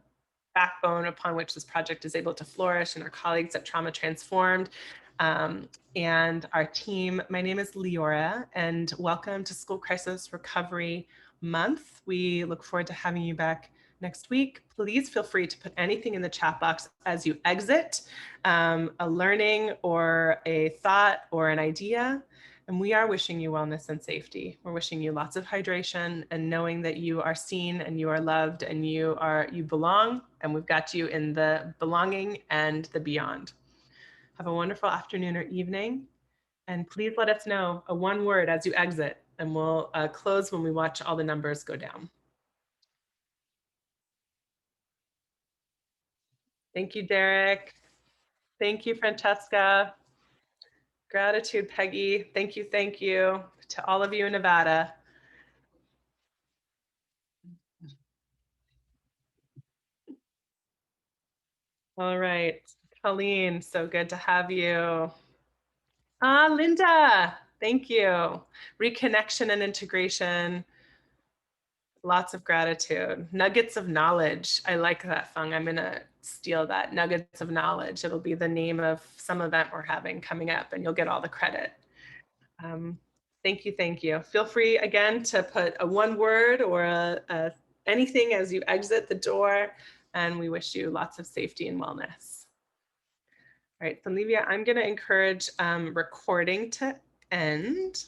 backbone upon which this project is able to flourish, and our colleagues at Trauma Transformed and our team. My name is Leora, and welcome to School Crisis Recovery Month. We look forward to having you back next week. Please feel free to put anything in the chat box as you exit, a learning or a thought or an idea. And we are wishing you wellness and safety. We're wishing you lots of hydration and knowing that you are seen and you are loved and you belong, and we've got you in the belonging and the beyond. Have a wonderful afternoon or evening. And please let us know a one word as you exit, and we'll close when we watch all the numbers go down. Thank you, Darrick. Thank you, Francesca. Gratitude, Peggy. Thank you to all of you in Nevada. All right, Colleen, so good to have you. Linda, thank you. Reconnection and integration. Lots of gratitude. Nuggets of knowledge. I like that, Fung. I'm gonna steal that. Nuggets of knowledge. It'll be the name of some event we're having coming up, and you'll get all the credit. Thank you, thank you. Feel free again to put a one word or a anything as you exit the door, and we wish you lots of safety and wellness. All right, so Livia, I'm going to encourage recording to end.